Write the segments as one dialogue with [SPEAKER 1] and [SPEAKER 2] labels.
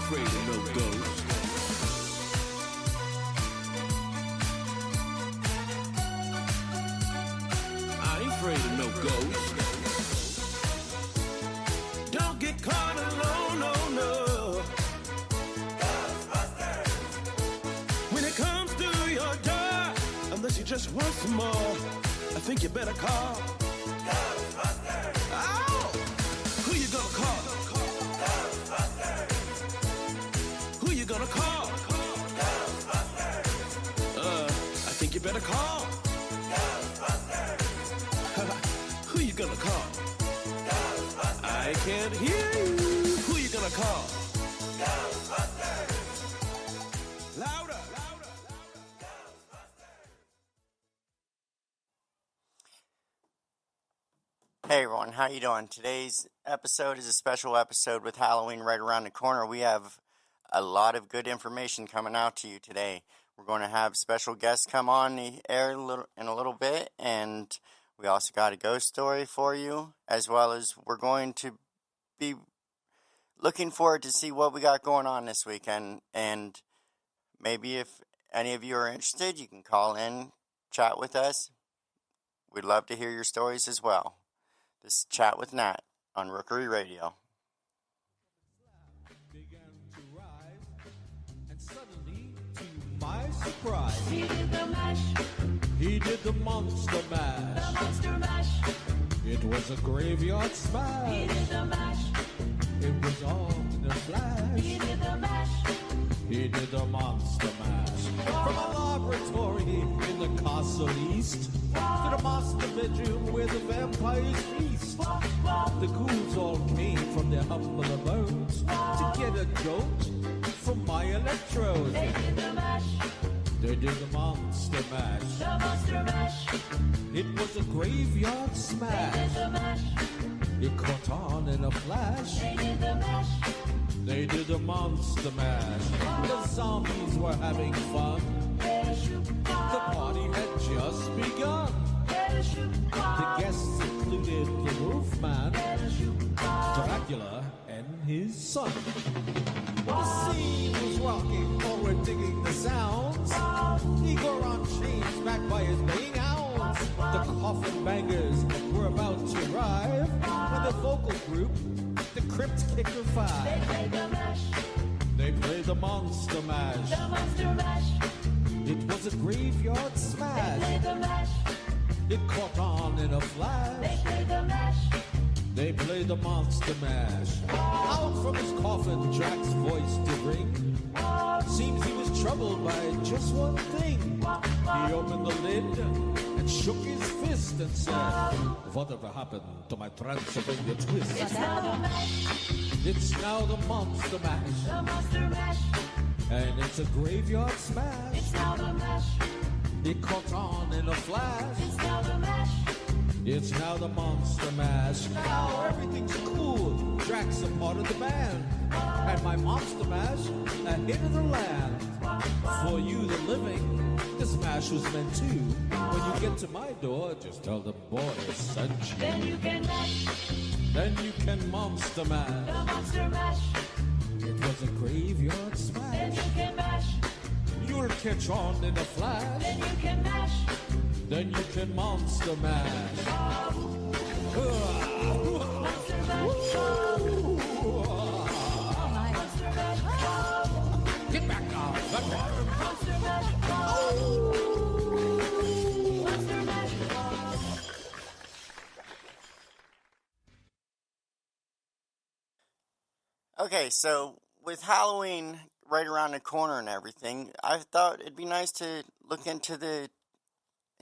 [SPEAKER 1] afraid of no ghosts. I ain't afraid of no ghosts. Don't get caught alone, oh no. Ghostbusters. When it comes to your door, unless you just want some more, I think you better call Ghostbusters. Oh! Who you gonna call? Ghostbusters. Who you gonna call? Ghostbusters. I think you better call Ghostbusters. Who you gonna call? Ghostbusters. I can't hear you. Who you gonna call? Ghostbusters. Louder, louder, louder. Ghostbusters.
[SPEAKER 2] Hey everyone, how you doing? Today's episode is a special episode with Halloween right around the corner. We have a lot of good information coming out to you today. We're going to have special guests come on the air in a little bit, and we also got a ghost story for you, as well as we're going to be looking forward to see what we got going on this weekend. And maybe if any of you are interested, you can call in, chat with us. We'd love to hear your stories as well. This is Chat with Nat on Rookery Radio.
[SPEAKER 3] Began to rise, and suddenly, to my surprise,
[SPEAKER 4] He did the mash,
[SPEAKER 3] he did the monster
[SPEAKER 4] the
[SPEAKER 3] mash.
[SPEAKER 4] monster mash.
[SPEAKER 3] It was a graveyard
[SPEAKER 4] He
[SPEAKER 3] smash.
[SPEAKER 4] did the mash,
[SPEAKER 3] It was all in a flash.
[SPEAKER 4] he did the mash.
[SPEAKER 3] He did the monster mash. From a laboratory in the castle east to the master bedroom where the vampires feast. The ghouls all came from their humble abodes to get a jolt from my electrode.
[SPEAKER 4] They did the mash,
[SPEAKER 3] They did the monster mash.
[SPEAKER 4] the monster mash.
[SPEAKER 3] It was a graveyard
[SPEAKER 4] They did
[SPEAKER 3] smash.
[SPEAKER 4] the mash,
[SPEAKER 3] It caught on in a flash.
[SPEAKER 4] they did the mash.
[SPEAKER 3] They did the monster mash. The zombies were having fun. The party had just begun. The guests included the Wolfman, Dracula, and his son. The scene was rocking, all were digging the sounds. Igor on chains, backed by his baying hounds. The coffin bangers were about to arrive, and the vocal group, the Crypt Kicker
[SPEAKER 4] They
[SPEAKER 3] Five.
[SPEAKER 4] played the mash,
[SPEAKER 3] They played the monster mash.
[SPEAKER 4] the monster mash.
[SPEAKER 3] It was a graveyard
[SPEAKER 4] They
[SPEAKER 3] smash.
[SPEAKER 4] played the mash,
[SPEAKER 3] It caught on in a
[SPEAKER 4] they
[SPEAKER 3] flash.
[SPEAKER 4] played the mash.
[SPEAKER 3] They played the monster mash. Out from his coffin, Drax's voice did ring. Seems he was troubled by just one thing. He opened the lid and shook his fist and said, "Whatever happened to my Transylvania twist?"
[SPEAKER 4] It's now the mash,
[SPEAKER 3] It's now the monster mash.
[SPEAKER 4] the monster mash.
[SPEAKER 3] And it's a graveyard smash.
[SPEAKER 4] It's now the mash,
[SPEAKER 3] It caught on in a flash.
[SPEAKER 4] it's now the mash.
[SPEAKER 3] It's now the monster mash. Now everything's cool. Drax a part of the band. And my monster mash, a hit of the land. For you, the living, this mash was meant to. When you get to my door, just tell the boy I sent you.
[SPEAKER 4] Then you can mash,
[SPEAKER 3] Then you can monster mash.
[SPEAKER 4] the monster mash.
[SPEAKER 3] It was a graveyard
[SPEAKER 4] Then
[SPEAKER 3] smash.
[SPEAKER 4] you can mash,
[SPEAKER 3] You'll catch on in a
[SPEAKER 4] then
[SPEAKER 3] flash.
[SPEAKER 4] you can mash.
[SPEAKER 3] Then you can monster mash.
[SPEAKER 4] Monster mash, monster mash.
[SPEAKER 3] Get back now.
[SPEAKER 4] Monster mash, monster mash.
[SPEAKER 2] Okay, so with Halloween right around the corner and everything, I thought it'd be nice to look into the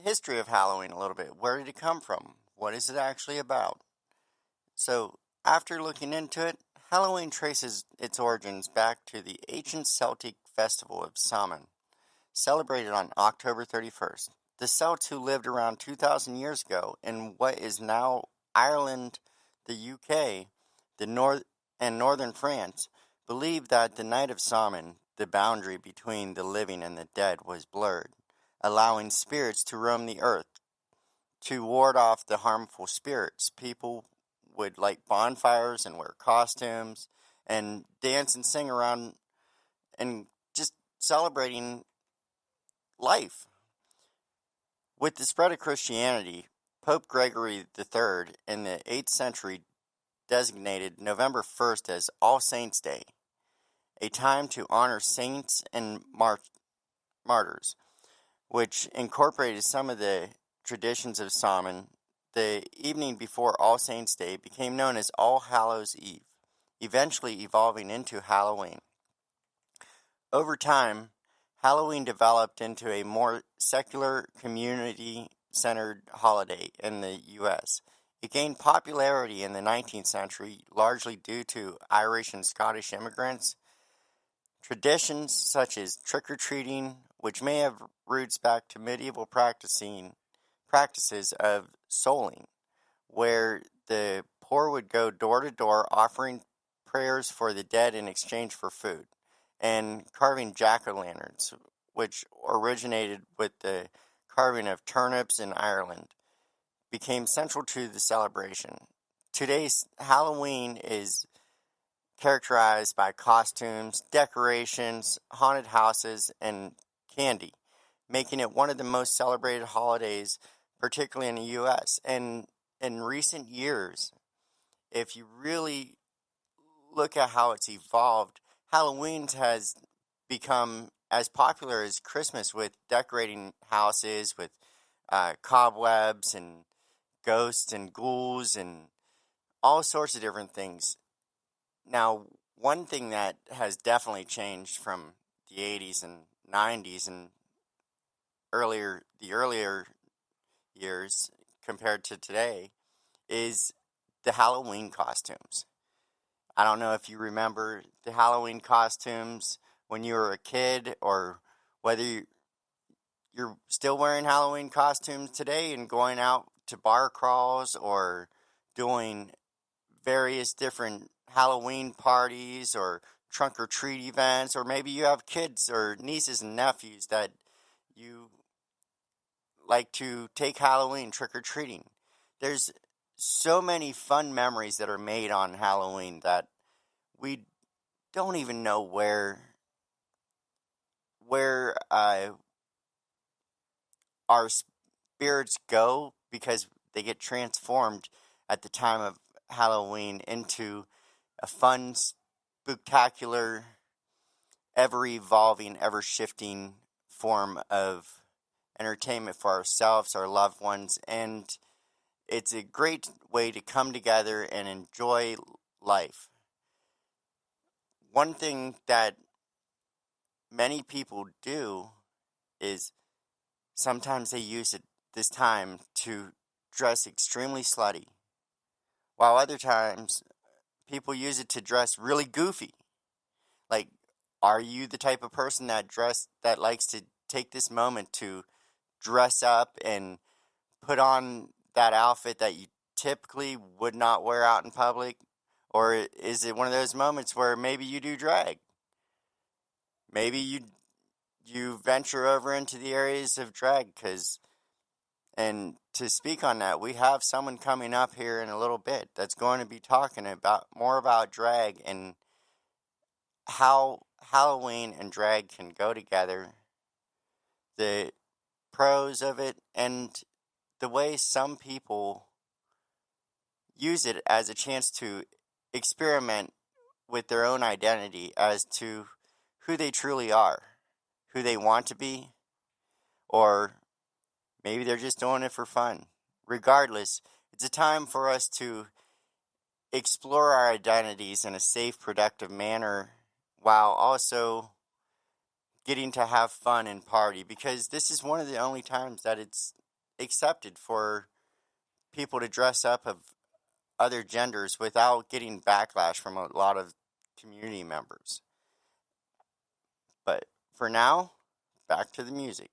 [SPEAKER 2] history of Halloween a little bit. Where did it come from? What is it actually about? So, after looking into it, Halloween traces its origins back to the ancient Celtic festival of Samhain, celebrated on October 31st. The Celts, who lived around 2,000 years ago in what is now Ireland, the UK, and northern France, believed that the night of Samhain, the boundary between the living and the dead was blurred, allowing spirits to roam the earth. To ward off the harmful spirits, people would light bonfires and wear costumes, and dance and sing around and just celebrating life. With the spread of Christianity, Pope Gregory III in the 8th century designated November 1st as All Saints' Day, a time to honor saints and martyrs, which incorporated some of the traditions of Samhain. The evening before All Saints' Day became known as All Hallows' Eve, eventually evolving into Halloween. Over time, Halloween developed into a more secular, community-centered holiday in the U.S. It gained popularity in the 19th century, largely due to Irish and Scottish immigrants. Traditions such as trick-or-treating, which may have roots back to medieval practices of souling, where the poor would go door to door offering prayers for the dead in exchange for food, and carving jack-o'-lanterns, which originated with the carving of turnips in Ireland, became central to the celebration. Today's Halloween is characterized by costumes, decorations, haunted houses, and candy, making it one of the most celebrated holidays, particularly in the U.S. And in recent years, if you really look at how it's evolved, Halloween has become as popular as Christmas, with decorating houses with cobwebs and ghosts and ghouls and all sorts of different things. Now, one thing that has definitely changed from the 80s and 90s and the earlier years compared to today is the Halloween costumes. I don't know if you remember the Halloween costumes when you were a kid, or whether you're still wearing Halloween costumes today and going out to bar crawls or doing various different Halloween parties or trunk-or-treat events, or maybe you have kids or nieces and nephews that you like to take Halloween trick-or-treating. There's so many fun memories that are made on Halloween that we don't even know where our spirits go, because they get transformed at the time of Halloween into a fun, spectacular, ever-evolving, ever-shifting form of entertainment for ourselves, our loved ones, and it's a great way to come together and enjoy life. One thing that many people do is sometimes they use this time to dress extremely slutty, while other times people use it to dress really goofy. Like, are you the type of person that likes to take this moment to dress up and put on that outfit that you typically would not wear out in public? Or is it one of those moments where maybe you do drag? Maybe you venture over into the areas of drag, and to speak on that, we have someone coming up here in a little bit that's going to be talking more about drag and how Halloween and drag can go together, the pros of it, and the way some people use it as a chance to experiment with their own identity as to who they truly are, who they want to be, or maybe they're just doing it for fun. Regardless, it's a time for us to explore our identities in a safe, productive manner, while also getting to have fun and party, because this is one of the only times that it's accepted for people to dress up of other genders without getting backlash from a lot of community members. But for now, back to the music.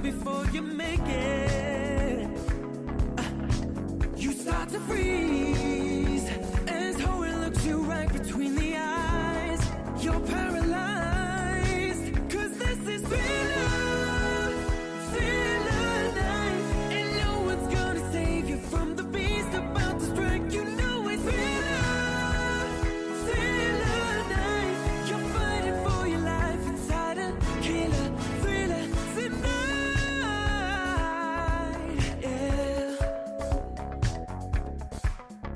[SPEAKER 1] turn before you make it. You start to freeze as horror looks you right between the eyes. You're paralyzed, 'cause this is thriller, thriller night, and no one's gonna save you from the beast about to strike. You know it's thriller, thriller night. You're fighting for your life inside a killer thriller tonight. Yeah.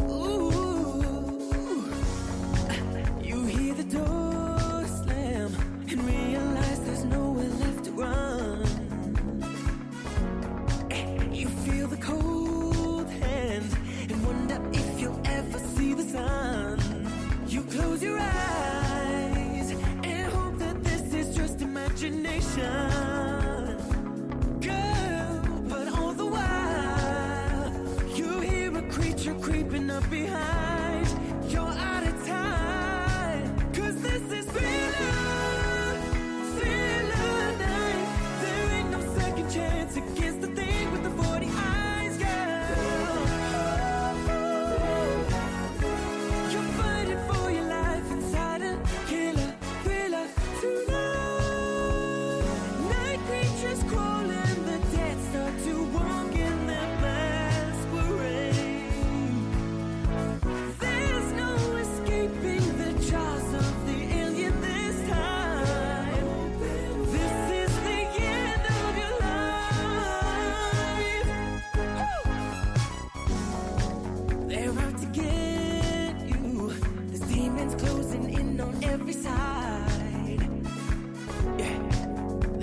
[SPEAKER 1] Ooh. You hear the door slam and realize there's nowhere left to run. You feel the cold hand and wonder if you'll ever see the sun. You close your eyes and hope that this is just imagination. Girl, but all the while you hear a creature creeping up behind. You're out of time, 'cause this is thriller, thriller night. There ain't no second chance against the thing with the 40 eyes, girl. You're fighting for your life inside a killer thriller tonight. Night creatures crawling, the dead start to walk in their masquerade. There's no escaping the jaws of the alien this time. This is the end of your life. They're out to get you. There's demons closing in on every side. Yeah.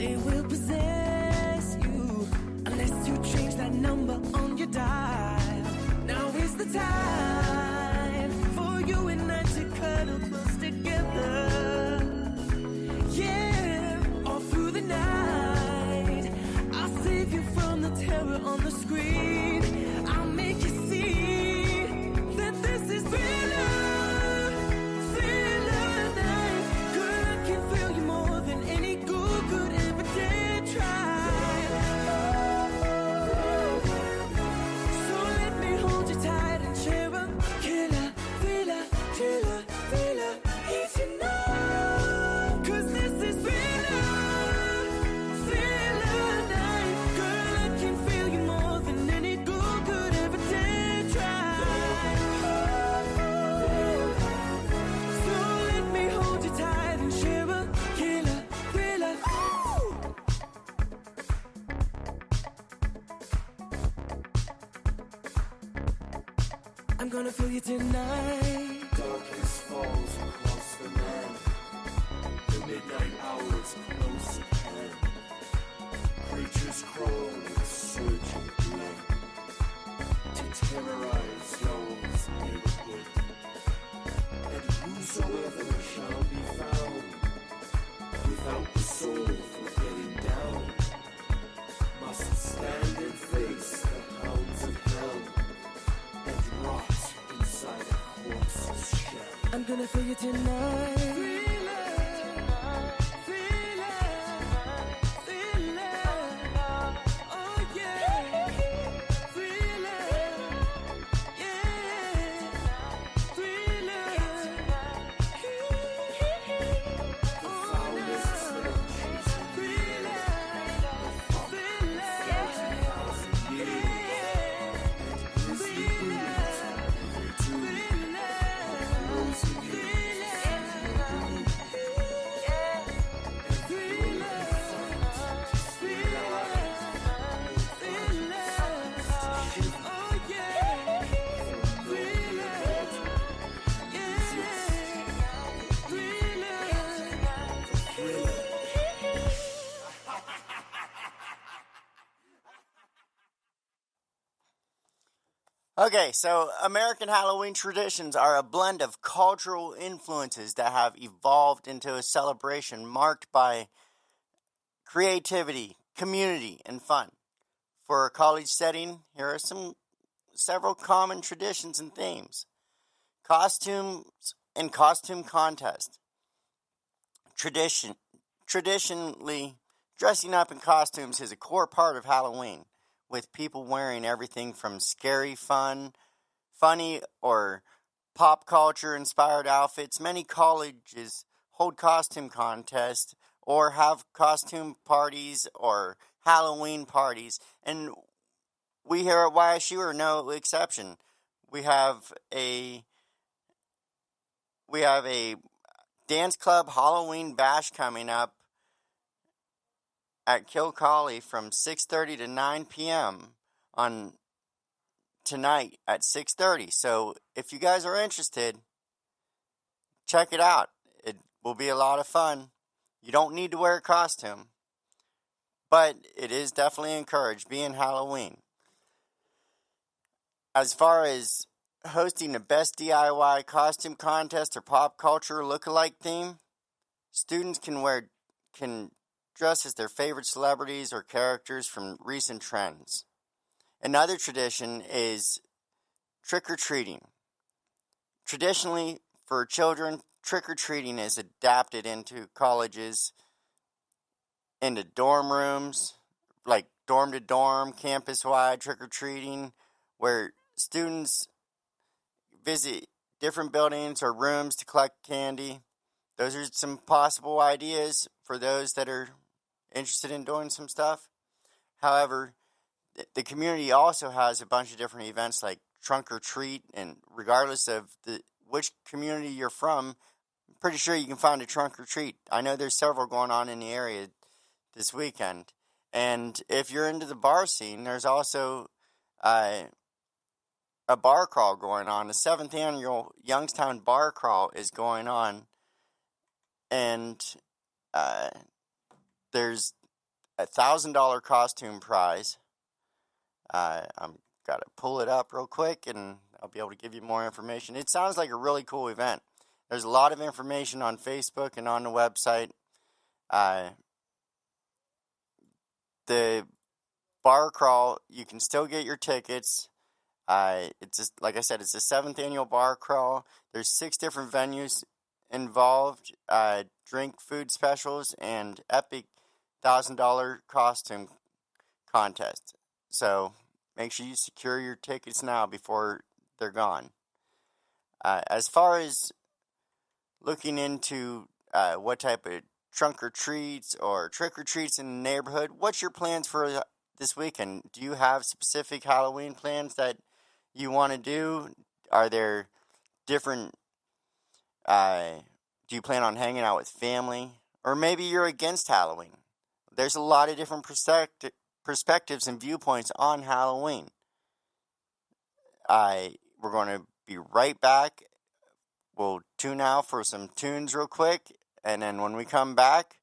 [SPEAKER 1] They will possess you unless you change that number on your dial. Now is the time for you and I to cuddle close together. Yeah, all through the night, I'll save you from the terror on the screen. I'll make you see that this is thriller, thriller night. Girl, I can feel you more than any ghoul could ever dare try. So let me hold you tight and share a killer thriller, thriller, thriller each night. 'Cause this is thriller, thriller night. Girl, I can feel you more than any ghoul could ever dare try. So let me hold you tight and share a killer thriller. I'm gonna feel you tonight.
[SPEAKER 5] Darkness falls across the land. The midnight hours close at hand. Creatures crawl with surging blood to terrorize y'all's neighborhood. And whosoever shall be found without the soul for getting down must stand and face the hounds of hell and rot inside a corpse's shell.
[SPEAKER 1] I'm gonna feel you tonight. Thriller, thriller, thriller. Oh yeah, thriller, yeah, thriller. Oh no, thriller, thriller,
[SPEAKER 2] Okay, so American Halloween traditions are a blend of cultural influences that have evolved into a celebration marked by creativity, community, and fun. For a college setting, here are several common traditions and themes. Costumes and costume contest. Traditionally, Dressing up in costumes is a core part of Halloween, with people wearing everything from scary, funny, or pop culture inspired outfits. Many colleges hold costume contests or have costume parties or Halloween parties, and we here at YSU are no exception. We have a dance club Halloween bash coming up at Kilcawley from 6:30 to 9 p.m. on tonight at 6:30. So if you guys are interested, check it out. It will be a lot of fun. You don't need to wear a costume, but it is definitely encouraged, being Halloween. As far as hosting the best DIY costume contest or pop culture look-alike theme, students can dress as their favorite celebrities or characters from recent trends. Another tradition is trick-or-treating. Traditionally, for children, trick-or-treating is adapted into colleges, into dorm rooms, like dorm-to-dorm, campus-wide trick-or-treating, where students visit different buildings or rooms to collect candy. Those are some possible ideas for those that are interested in doing some stuff. However, the community also has a bunch of different events like Trunk or Treat, and regardless of which community you're from, I'm pretty sure you can find a Trunk or Treat. I know there's several going on in the area this weekend. And if you're into the bar scene, there's also a bar crawl going on. The 7th annual Youngstown Bar Crawl is going on, and there's a $1,000 costume prize. I'm gotta pull it up real quick, and I'll be able to give you more information. It sounds like a really cool event. There's a lot of information on Facebook and on the website. The bar crawl, you can still get your tickets. It's just, like I said, it's the 7th annual bar crawl. There's 6 different venues involved, drink, food specials, and epic $1,000 costume contest. So make sure you secure your tickets now before they're gone. As far as looking into what type of trunk or treats or trick or treats in the neighborhood, what's your plans for this weekend? Do you have specific Halloween plans that you want to do? Are there different, do you plan on hanging out with family? Or maybe you're against Halloween. There's a lot of different perspectives and viewpoints on Halloween. We're going to be right back. We'll tune out for some tunes real quick, and then when we come back,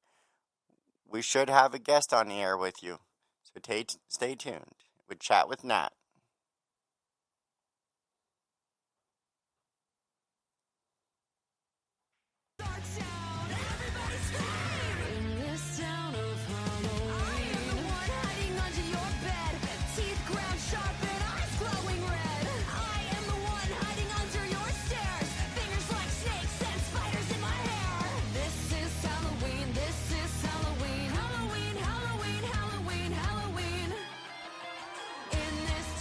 [SPEAKER 2] we should have a guest on the air with you. So stay tuned. We'll chat with Nat.
[SPEAKER 4] In this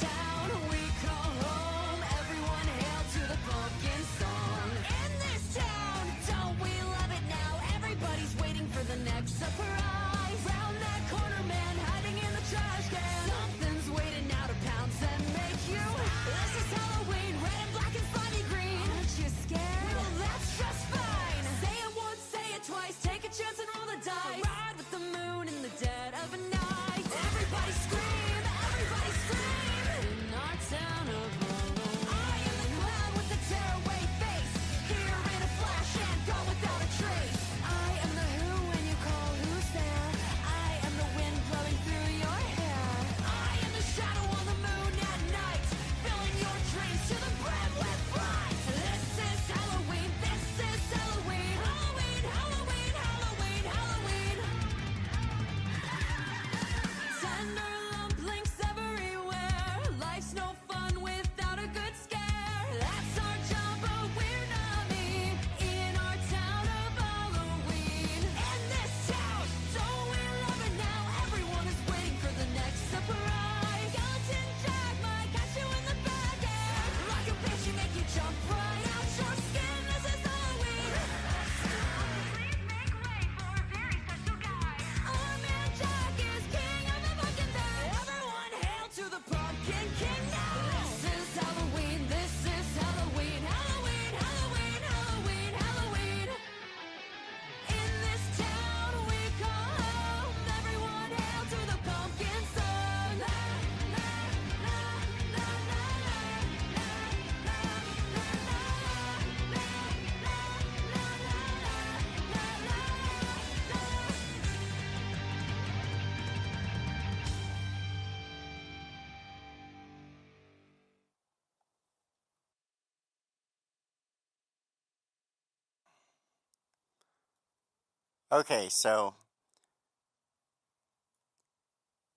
[SPEAKER 2] Okay, so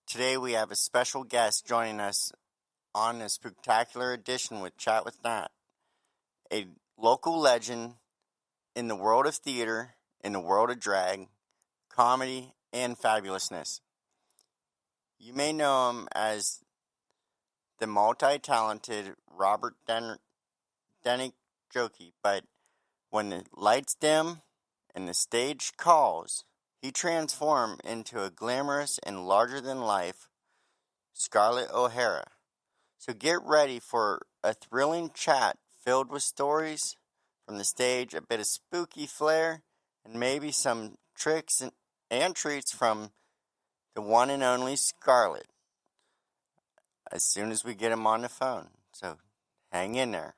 [SPEAKER 2] today we have a special guest joining us on a spectacular edition with Chat with Nat, a local legend in the world of theater, in the world of drag, comedy, and fabulousness. You may know him as the multi-talented Robert Denick Jokey, but when the lights dim and the stage calls, he transforms into a glamorous and larger-than-life Scarlett O'Hara. So get ready for a thrilling chat filled with stories from the stage, a bit of spooky flair, and maybe some tricks and treats from the one and only Scarlett as soon as we get him on the phone. So hang in there.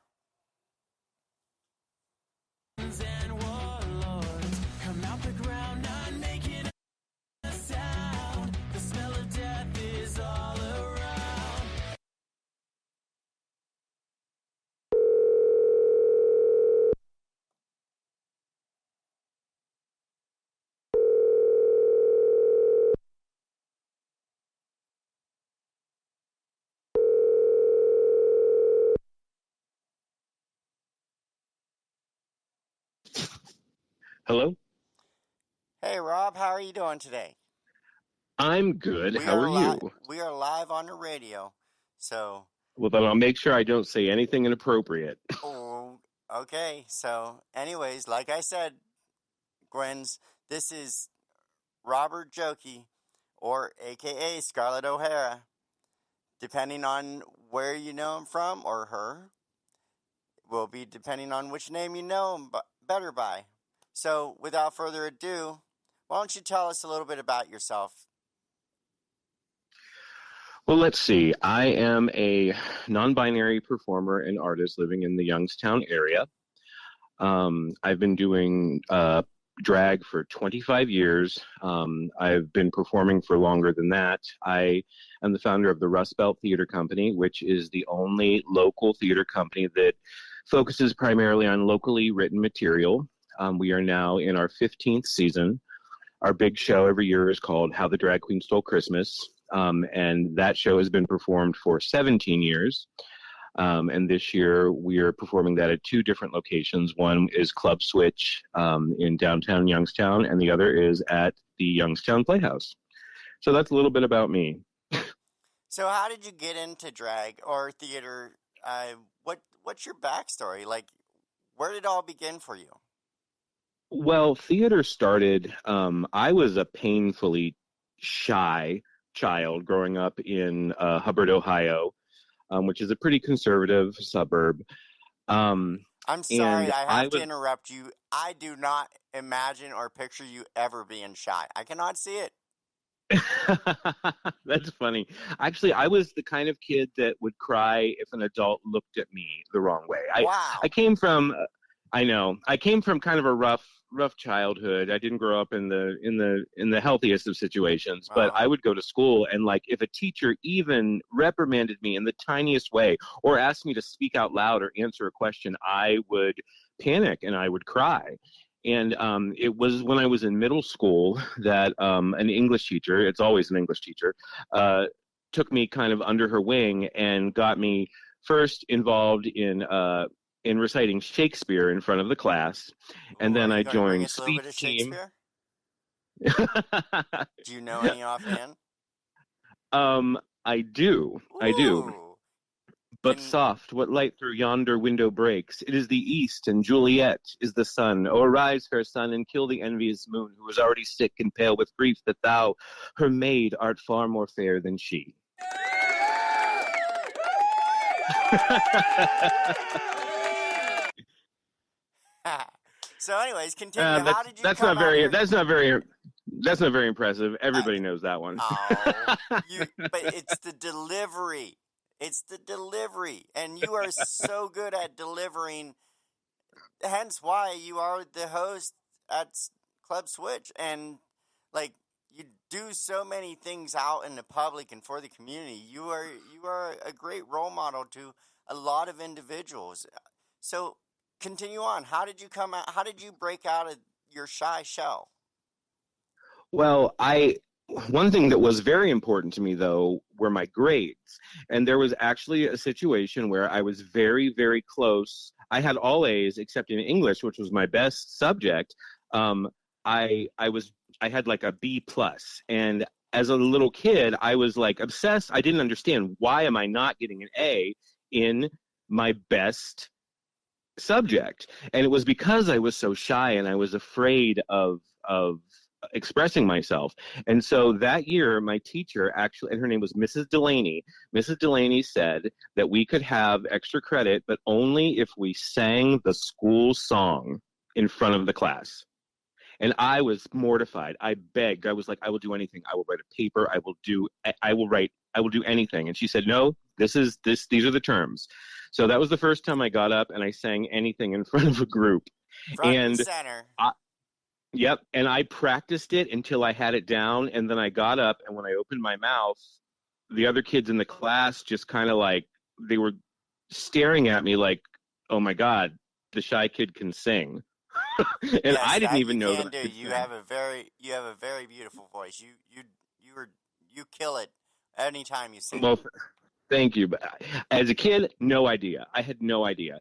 [SPEAKER 6] Hello?
[SPEAKER 2] Hey Rob, how are you doing today?
[SPEAKER 6] I'm good.
[SPEAKER 2] We
[SPEAKER 6] How
[SPEAKER 2] are
[SPEAKER 6] are you?
[SPEAKER 2] we are live on the radio. So,
[SPEAKER 6] Well, then I'll make sure I don't say anything inappropriate.
[SPEAKER 2] oh, okay. So, anyways, like I said, Gwens, this is Robert Jokey, or AKA Scarlett O'Hara, depending on where you know him from or her, will be depending on which name you know him better by. So, without further ado, why don't you tell us a little bit about yourself?
[SPEAKER 6] Well, let's see. I am a non-binary performer and artist living in the Youngstown area. I've been doing drag for 25 years. I've been performing for longer than that. I am the founder of the Rust Belt Theater Company, which is the only local theater company that focuses primarily on locally written material. We are now in our 15th season. Our big show every year is called How the Drag Queen Stole Christmas, and that show has been performed for 17 years. And this year we are performing that at two different locations. One is Club Switch in downtown Youngstown, and the other is at the Youngstown Playhouse. So that's a little bit about me.
[SPEAKER 2] So, how did you get into drag or theater? What's your backstory? Like, where did it all begin for you?
[SPEAKER 6] Well, theater started, I was a painfully shy child growing up in Hubbard, Ohio, which is a pretty conservative suburb. Um,
[SPEAKER 2] I'm sorry,
[SPEAKER 6] and
[SPEAKER 2] I
[SPEAKER 6] I
[SPEAKER 2] have to
[SPEAKER 6] was
[SPEAKER 2] interrupt you. I do not imagine or picture you ever being shy. I cannot see it.
[SPEAKER 6] That's funny. Actually, I was the kind of kid that would cry if an adult looked at me the wrong way. I
[SPEAKER 2] Wow.
[SPEAKER 6] came from I know. I came from kind of a rough childhood. I didn't grow up in the healthiest of situations, but
[SPEAKER 2] Uh-huh.
[SPEAKER 6] I would go to school and like if a teacher even reprimanded me in the tiniest way or asked me to speak out loud or answer a question, I would panic and I would cry. And it was when I was in middle school that an English teacher, it's always an English teacher, took me kind of under her wing and got me first involved in reciting Shakespeare in front of the class, and
[SPEAKER 2] Ooh, are
[SPEAKER 6] then
[SPEAKER 2] you
[SPEAKER 6] I
[SPEAKER 2] going to bring
[SPEAKER 6] joined
[SPEAKER 2] us a little bit of
[SPEAKER 6] speech team.
[SPEAKER 2] Shakespeare? Do you know any offhand?
[SPEAKER 6] I do, I do.
[SPEAKER 2] Ooh.
[SPEAKER 6] But
[SPEAKER 2] Can
[SPEAKER 6] soft, what light through yonder window breaks? It is the east, and Juliet is the sun. Oh, arise, fair sun, and kill the envious moon, who is already sick and pale with grief that thou, her maid, art far more fair than she.
[SPEAKER 2] So, anyways, continue. How
[SPEAKER 6] that's
[SPEAKER 2] did you
[SPEAKER 6] that's
[SPEAKER 2] come
[SPEAKER 6] not
[SPEAKER 2] out
[SPEAKER 6] very
[SPEAKER 2] here?
[SPEAKER 6] that's not very that's not very impressive.
[SPEAKER 2] Uh,
[SPEAKER 6] Everybody knows that one.
[SPEAKER 2] oh, but it's the delivery. It's the delivery, and you are so good at delivering. Hence, why you are the host at Club Switch, and like you do so many things out in the public and for the community. You are a great role model to a lot of individuals. So continue on. How did you come out? How did you break out of your shy shell?
[SPEAKER 6] Well, one thing that was very important to me, though, were my grades. And there was actually a situation where I was very, very close. I had all A's except in English, which was my best subject. I had like a B plus, and as a little kid, I was like obsessed. I didn't understand, why am I not getting an A in my best subject? And it was because I was so shy and I was afraid of expressing myself. And so that year, my teacher actually, and her name was Mrs. Delaney. Mrs. Delaney said that we could have extra credit, but only if we sang the school song in front of the class. And I was mortified. I begged. I was like, I will do anything. I will write a paper. I will do anything. And she said, no, these are the terms. So that was the first time I got up and I sang anything in front of a group.
[SPEAKER 2] Front and center.
[SPEAKER 6] Yep. And I practiced it until I had it down. And then I got up, and when I opened my mouth, the other kids in the class just kind of like, they were staring at me like, oh my God, the shy kid can sing. And
[SPEAKER 2] Yes,
[SPEAKER 6] I didn't
[SPEAKER 2] that
[SPEAKER 6] even
[SPEAKER 2] you
[SPEAKER 6] know
[SPEAKER 2] can
[SPEAKER 6] that.
[SPEAKER 2] do. You have a very beautiful voice. You kill it anytime you sing.
[SPEAKER 6] Well, thank you. But as a kid, no idea. I had no idea.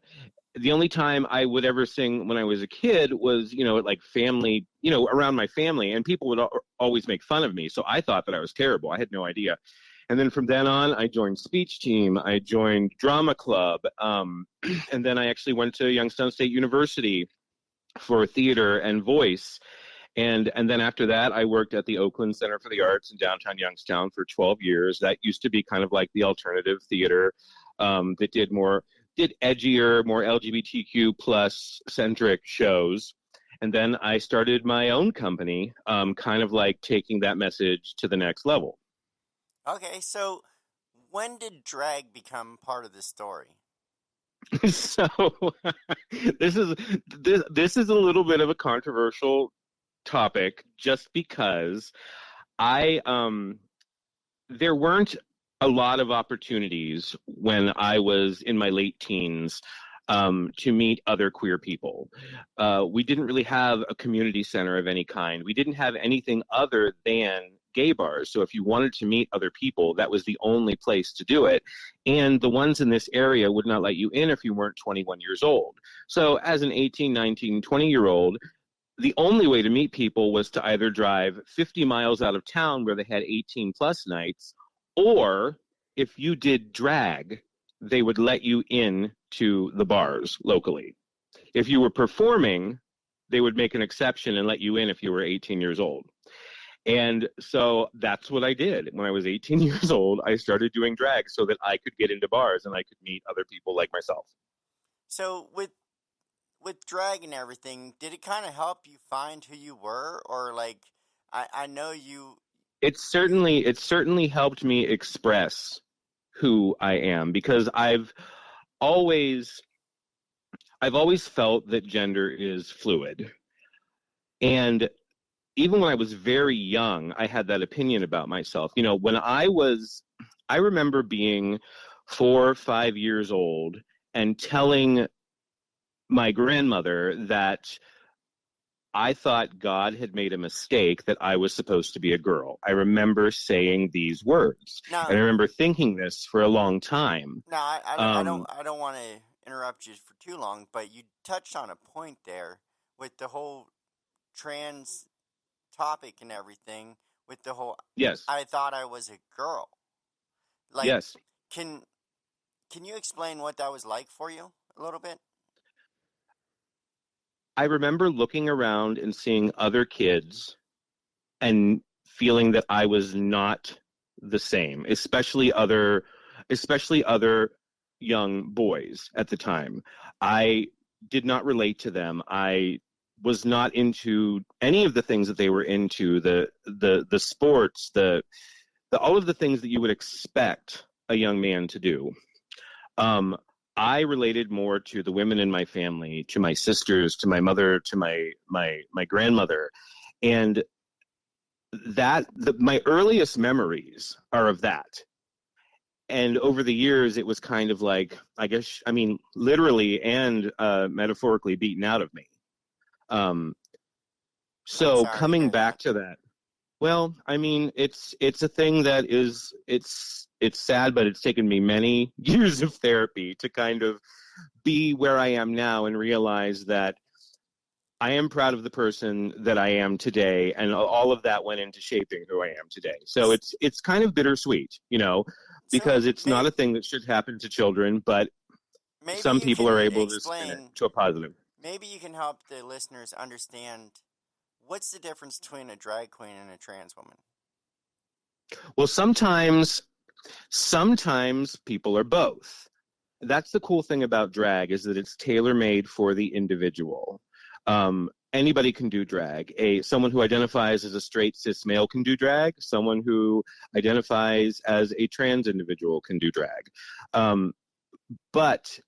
[SPEAKER 6] The only time I would ever sing when I was a kid was, like family, around my family, and people would always make fun of me. So I thought that I was terrible. I had no idea. And then from then on, I joined speech team. I joined drama club. And then I actually went to Youngstown State University for theater and voice. And then after that, I worked at the Oakland Center for the Arts in downtown Youngstown for 12 years. That used to be kind of like the alternative theater that did edgier, more LGBTQ plus centric shows. And then I started my own company, kind of like taking that message to the next level.
[SPEAKER 2] Okay, so when did drag become part of the story?
[SPEAKER 6] So this is a little bit of a controversial topic, just because there weren't a lot of opportunities when I was in my late teens to meet other queer people. We didn't really have a community center of any kind. We didn't have anything other than gay bars. So if you wanted to meet other people, that was the only place to do it. And the ones in this area would not let you in if you weren't 21 years old. So as an 18, 19, 20-year-old, the only way to meet people was to either drive 50 miles out of town where they had 18 plus nights, or if you did drag, they would let you in to the bars locally. If you were performing, they would make an exception and let you in if you were 18 years old. And so that's what I did. When I was 18 years old, I started doing drag so that I could get into bars and I could meet other people like myself.
[SPEAKER 2] So with drag and everything, did it kind of help you find who you were, or like I know you?
[SPEAKER 6] It certainly helped me express who I am, because I've always felt that gender is fluid. And even when I was very young, I had that opinion about myself. When I remember being 4 or 5 years old and telling my grandmother that I thought God had made a mistake, that I was supposed to be a girl. I remember saying these words.
[SPEAKER 2] Now,
[SPEAKER 6] and I remember thinking this for a long time.
[SPEAKER 2] now I don't want to interrupt you for too long, but you touched on a point there with the whole trans topic and everything, with the whole
[SPEAKER 6] Yes.
[SPEAKER 2] I thought I was a girl. Like,
[SPEAKER 6] Yes.
[SPEAKER 2] Can you explain what that was like for you a little bit?
[SPEAKER 6] I remember looking around and seeing other kids and feeling that I was not the same, especially other young boys at the time. I did not relate to them. I was not into any of the things that they were into, the sports, the all of the things that you would expect a young man to do. I related more to the women in my family, to my sisters, to my mother, to my grandmother. And my earliest memories are of that. And over the years, it was kind of like, literally and metaphorically beaten out of me. So coming back to that, Well, I mean, it's a thing that is it's sad, but it's taken me many years of therapy to kind of be where I am now and realize that I am proud of the person that I am today, and all of that went into shaping who I am today. So it's kind of bittersweet, because it's not a thing that should happen to children, but
[SPEAKER 2] maybe
[SPEAKER 6] some
[SPEAKER 2] you
[SPEAKER 6] people
[SPEAKER 2] can
[SPEAKER 6] are able to
[SPEAKER 2] explain,
[SPEAKER 6] spin it to a positive.
[SPEAKER 2] Maybe you can help the listeners understand what's the difference between a drag queen and a trans woman.
[SPEAKER 6] Well, sometimes people are both. That's the cool thing about drag, is that it's tailor-made for the individual. Anybody can do drag. Someone who identifies as a straight cis male can do drag. Someone who identifies as a trans individual can do drag. But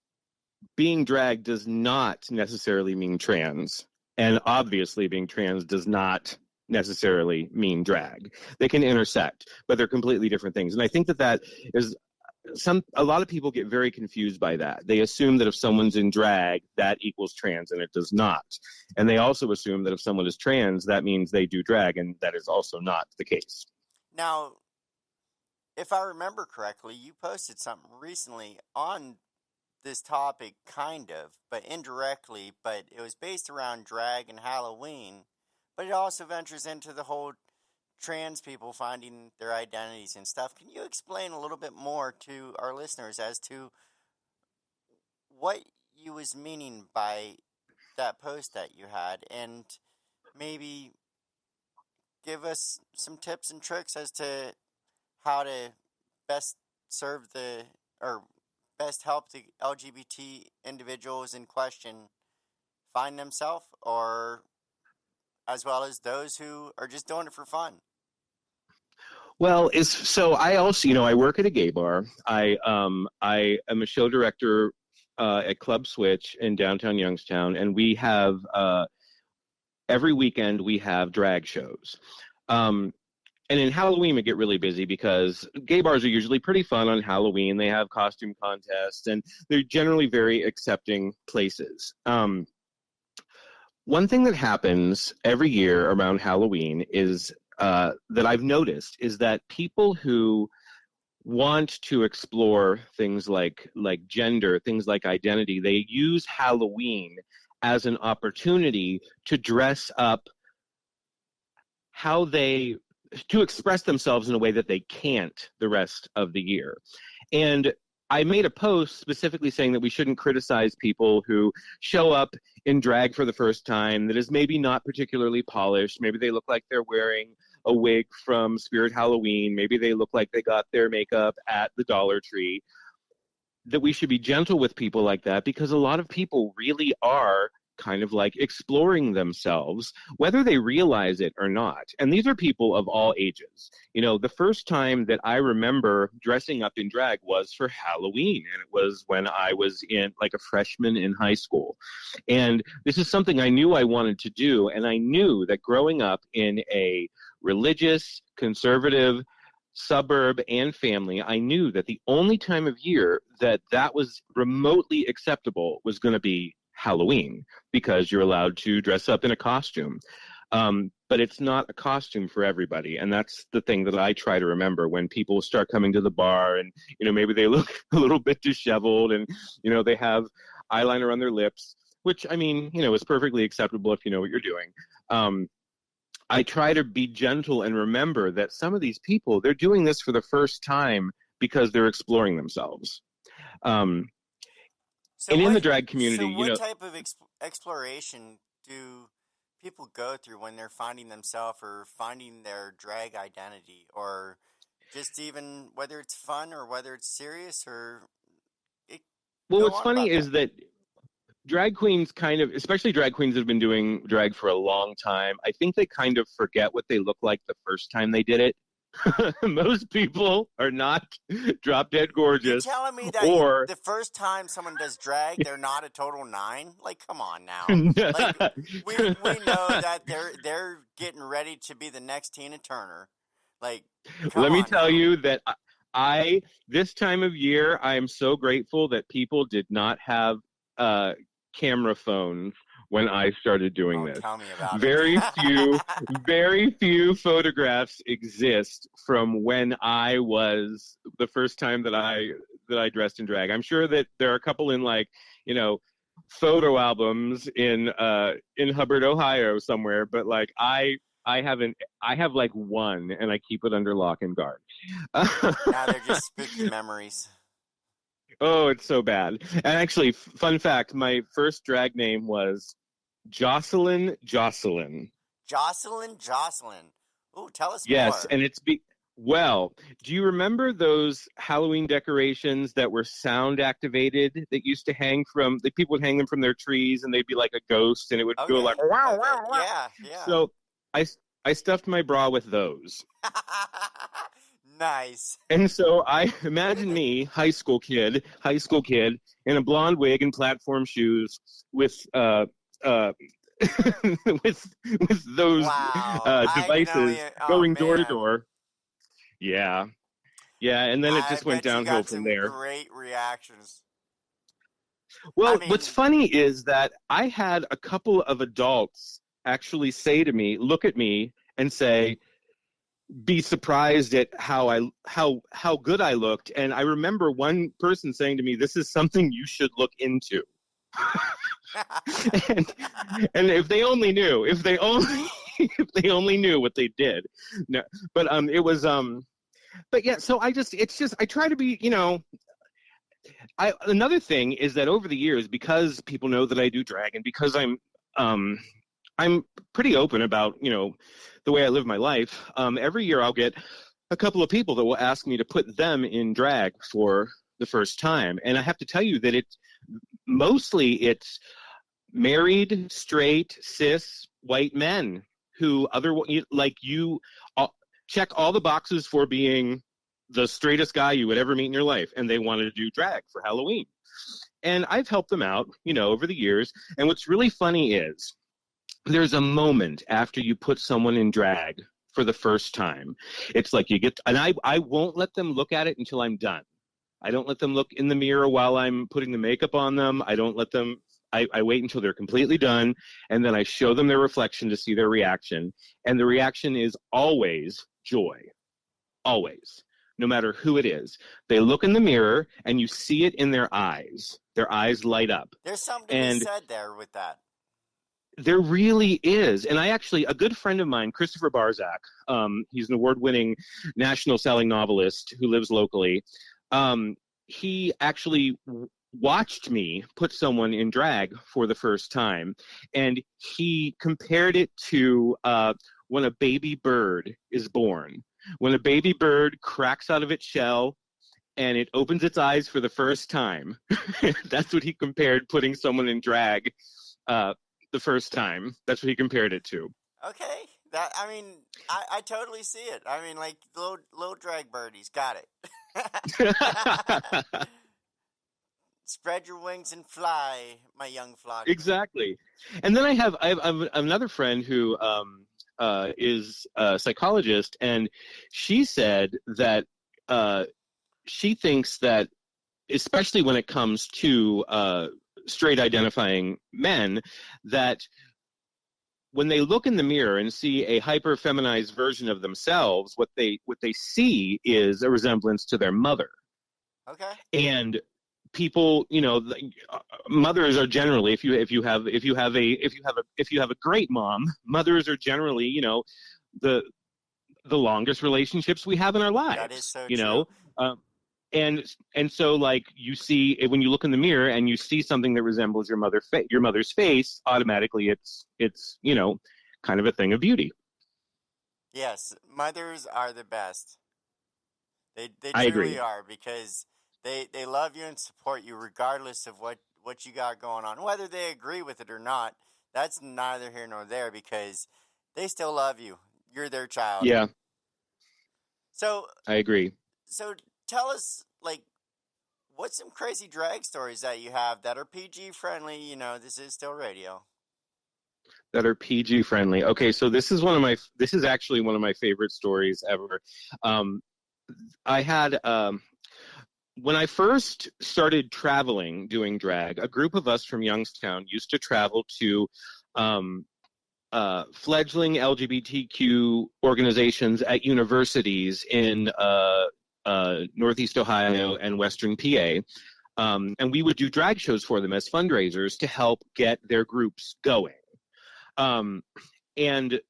[SPEAKER 6] being drag does not necessarily mean trans. And obviously being trans does not necessarily mean drag. They can intersect, but they're completely different things. And I think that is a lot of people get very confused by that. They assume that if someone's in drag, that equals trans, and it does not. And they also assume that if someone is trans, that means they do drag, and that is also not the case.
[SPEAKER 2] Now, if I remember correctly, you posted something recently on this topic, kind of, but indirectly, but it was based around drag and Halloween, but it also ventures into the whole trans people finding their identities and stuff. Can you explain a little bit more to our listeners as to what you was meaning by that post that you had, and maybe give us some tips and tricks as to how to best serve or best help the LGBT individuals in question find themselves, or as well as those who are just doing it for fun?
[SPEAKER 6] Well, so I also, I work at a gay bar. I am a show director at Club Switch in downtown Youngstown, and we have every weekend we have drag shows. And in Halloween, we get really busy because gay bars are usually pretty fun on Halloween. They have costume contests, and they're generally very accepting places. One thing that happens every year around Halloween is that I've noticed is that people who want to explore things like gender, things like identity, they use Halloween as an opportunity to dress up to express themselves in a way that they can't the rest of the year. And I made a post specifically saying that we shouldn't criticize people who show up in drag for the first time that is maybe not particularly polished. Maybe they look like they're wearing a wig from Spirit Halloween. Maybe they look like they got their makeup at the Dollar Tree. That we should be gentle with people like that, because a lot of people really are kind of like exploring themselves, whether they realize it or not. And these are people of all ages. The first time that I remember dressing up in drag was for Halloween, and it was when I was in like a freshman in high school. And this is something I knew I wanted to do, and I knew that growing up in a religious, conservative suburb and family, I knew that the only time of year that was remotely acceptable was going to be Halloween, because you're allowed to dress up in a costume. But it's not a costume for everybody. And that's the thing that I try to remember when people start coming to the bar and, maybe they look a little bit disheveled and, they have eyeliner on their lips, which, is perfectly acceptable if you know what you're doing. I try to be gentle and remember that some of these people, they're doing this for the first time because they're exploring themselves. In the drag community,
[SPEAKER 2] so what type of exploration do people go through when they're finding themselves or finding their drag identity, or just even whether it's fun or whether it's serious?
[SPEAKER 6] What's funny is that drag queens especially drag queens that have been doing drag for a long time, I think they kind of forget what they look like the first time they did it. Most people are not drop dead gorgeous.
[SPEAKER 2] You're telling me that the first time someone does drag, they're not a total 9? Like, come on now. Like, we know that they're getting ready to be the next Tina Turner. Like,
[SPEAKER 6] let me tell you that this time of year, I am so grateful that people did not have camera phones when I started doing
[SPEAKER 2] Oh,
[SPEAKER 6] this.
[SPEAKER 2] tell me about
[SPEAKER 6] Very
[SPEAKER 2] it.
[SPEAKER 6] very few photographs exist from when I was the first time that I dressed in drag. I'm sure that there are a couple in like, photo albums in Hubbard, Ohio somewhere, but like I haven't. I have like one, and I keep it under lock and guard.
[SPEAKER 2] Now they're just spooky memories.
[SPEAKER 6] Oh, it's so bad. And actually, fun fact: my first drag name was Jocelyn.
[SPEAKER 2] Jocelyn. Ooh, tell us
[SPEAKER 6] Yes,
[SPEAKER 2] more.
[SPEAKER 6] and well, do you remember those Halloween decorations that were sound activated that used to hang from, the people would hang them from their trees and they'd be like a ghost and it would go
[SPEAKER 2] Okay.
[SPEAKER 6] like, wow,
[SPEAKER 2] Okay.
[SPEAKER 6] wow, wow.
[SPEAKER 2] Yeah.
[SPEAKER 6] So I stuffed my bra with those.
[SPEAKER 2] Nice.
[SPEAKER 6] And so I imagine me, high school kid, in a blonde wig and platform shoes with with those
[SPEAKER 2] Wow.
[SPEAKER 6] devices
[SPEAKER 2] Oh,
[SPEAKER 6] going door to
[SPEAKER 2] man.
[SPEAKER 6] door. Yeah, and then it
[SPEAKER 2] I
[SPEAKER 6] just went
[SPEAKER 2] bet you
[SPEAKER 6] downhill
[SPEAKER 2] got
[SPEAKER 6] from
[SPEAKER 2] some
[SPEAKER 6] there.
[SPEAKER 2] great reactions.
[SPEAKER 6] Well,
[SPEAKER 2] I mean,
[SPEAKER 6] what's funny is that I had a couple of adults actually say to me, look at me and say, be surprised at how good I looked. And I remember one person saying to me, this is something you should look into. and if they only knew, if they only knew what they did. No, but it was but yeah, so I try to be, another thing is that over the years, because people know that I do drag and because I'm pretty open about, the way I live my life, every year I'll get a couple of people that will ask me to put them in drag for the first time. And I have to tell you that it's married, straight, cis, white men who check all the boxes for being the straightest guy you would ever meet in your life, and they wanted to do drag for Halloween. And I've helped them out, over the years. And what's really funny is there's a moment after you put someone in drag for the first time. It's like and I won't let them look at it until I'm done. I don't let them look in the mirror while I'm putting the makeup on them. I don't let them, I wait until they're completely done, and then I show them their reflection to see their reaction. And the reaction is always joy. Always. No matter who it is. They look in the mirror, and you see it in their eyes. Their eyes light up.
[SPEAKER 2] There's something to be said there with that.
[SPEAKER 6] There really is. And a good friend of mine, Christopher Barzak, he's an award-winning national selling novelist who lives locally. He actually watched me put someone in drag for the first time, and he compared it to when a baby bird is born. When a baby bird cracks out of its shell and it opens its eyes for the first time. That's what he compared putting someone in drag the first time. That's what he compared it to.
[SPEAKER 2] Okay. I totally see it. I mean, like, little drag birdies. Got it. Spread your wings and fly, my young flock.
[SPEAKER 6] Exactly. And then I have another friend who is a psychologist, and she said that she thinks that, especially when it comes to straight identifying men, that when they look in the mirror and see a hyper feminized version of themselves, what they see is a resemblance to their mother.
[SPEAKER 2] Okay.
[SPEAKER 6] And people, mothers are generally, if you have a great mom, mothers are generally, the longest relationships we have in our lives.
[SPEAKER 2] That is so true.
[SPEAKER 6] And so, like, you see, when you look in the mirror and you see something that resembles your mother's face, automatically it's kind of a thing of beauty.
[SPEAKER 2] Yes, mothers are the best. They
[SPEAKER 6] I
[SPEAKER 2] truly
[SPEAKER 6] agree.
[SPEAKER 2] are, because they love you and support you regardless of what you got going on. Whether they agree with it or not, that's neither here nor there, because they still love you. You're their child.
[SPEAKER 6] Yeah.
[SPEAKER 2] So
[SPEAKER 6] I agree.
[SPEAKER 2] So tell us, like, what's some crazy drag stories that you have that are PG friendly? This is still radio.
[SPEAKER 6] That are PG friendly. Okay, so this is actually one of my favorite stories ever. I had when I first started traveling doing drag, a group of us from Youngstown used to travel to fledgling LGBTQ organizations at universities in Northeast Ohio and Western PA. And we would do drag shows for them as fundraisers to help get their groups going. And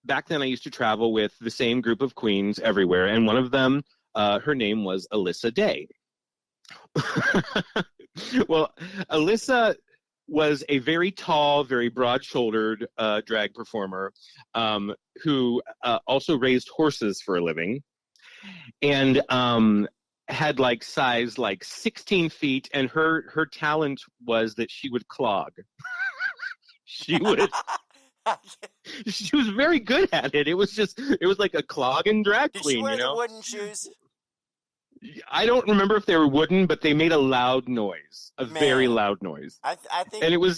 [SPEAKER 6] back then I used to travel with the same group of queens everywhere. And one of them, her name was Alyssa Day. Well, Alyssa was a very tall, very broad-shouldered drag performer who also raised horses for a living. And had like size like 16 feet, and her talent was that she would clog. She was very good at it. It was like a clogging drag
[SPEAKER 2] Did
[SPEAKER 6] queen,
[SPEAKER 2] she wear
[SPEAKER 6] you know?
[SPEAKER 2] the wooden shoes?
[SPEAKER 6] I don't remember if they were wooden, but they made a loud noise, very loud noise.
[SPEAKER 2] I think,
[SPEAKER 6] And it was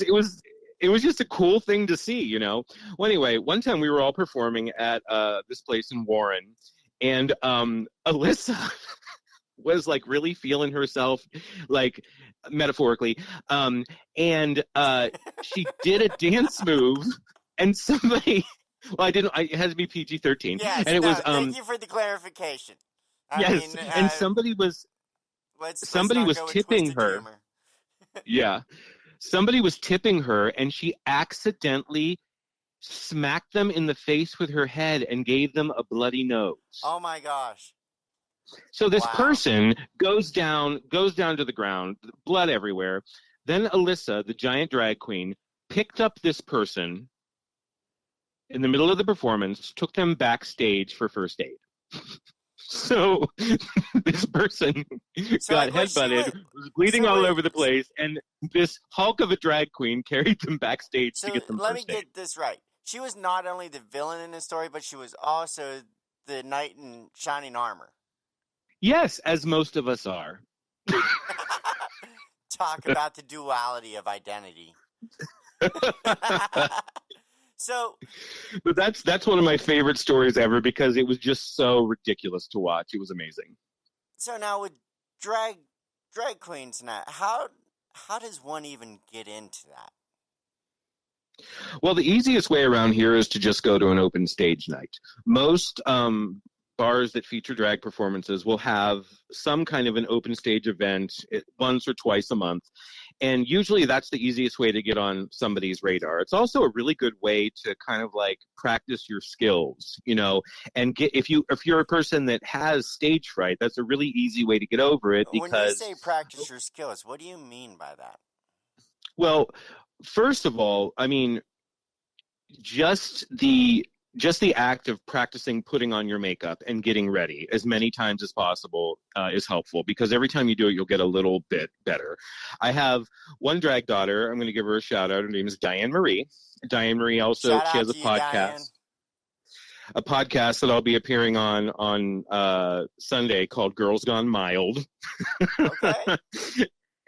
[SPEAKER 6] just a cool thing to see, you know? Well, anyway, one time we were all performing at this place in Warren, and Alyssa was like really feeling herself, like metaphorically, and she did a dance move, and somebody, well, it had to be PG-13,
[SPEAKER 2] yes,
[SPEAKER 6] and it was
[SPEAKER 2] thank you for the clarification. I
[SPEAKER 6] yes,
[SPEAKER 2] mean,
[SPEAKER 6] and somebody was
[SPEAKER 2] let's
[SPEAKER 6] somebody
[SPEAKER 2] not
[SPEAKER 6] was
[SPEAKER 2] go with
[SPEAKER 6] tipping
[SPEAKER 2] twisted
[SPEAKER 6] her.
[SPEAKER 2] humor.
[SPEAKER 6] Yeah, somebody was tipping her, and she accidentally smacked them in the face with her head and gave them a bloody nose.
[SPEAKER 2] Oh my gosh.
[SPEAKER 6] So this
[SPEAKER 2] Wow.
[SPEAKER 6] person goes down to the ground, blood everywhere. Then Alyssa, the giant drag queen, picked up this person in the middle of the performance, took them backstage for first aid. So this person got headbutted, was bleeding all over the place, and this hulk of a drag queen carried them backstage to get them
[SPEAKER 2] let
[SPEAKER 6] first
[SPEAKER 2] me
[SPEAKER 6] aid.
[SPEAKER 2] get this right. She was not only the villain in the story, but she was also the knight in shining armor.
[SPEAKER 6] Yes, as most of us are.
[SPEAKER 2] Talk about the duality of identity. So,
[SPEAKER 6] But that's one of my favorite stories ever because it was just so ridiculous to watch. It was amazing.
[SPEAKER 2] so now with drag queens now, how does one even get into that?
[SPEAKER 6] Well, the easiest way around here is to just go to an open stage night. Most bars that feature drag performances will have some kind of an open stage event once or twice a month. And usually that's the easiest way to get on somebody's radar. It's also a really good way to kind of like practice your skills, you know, and if you're a person that has stage fright, that's a really easy way to get over it because...
[SPEAKER 2] When you say practice your skills, what do you mean by that?
[SPEAKER 6] Well, first of all, I mean, just the act of practicing putting on your makeup and getting ready as many times as possible is helpful because every time you do it, you'll get a little bit better. I have one drag daughter. I'm going to give her a shout out. Her name is Diane Marie. Diane Marie also, she has a podcast. A podcast that I'll be appearing on Sunday called Girls Gone Mild.
[SPEAKER 2] Okay.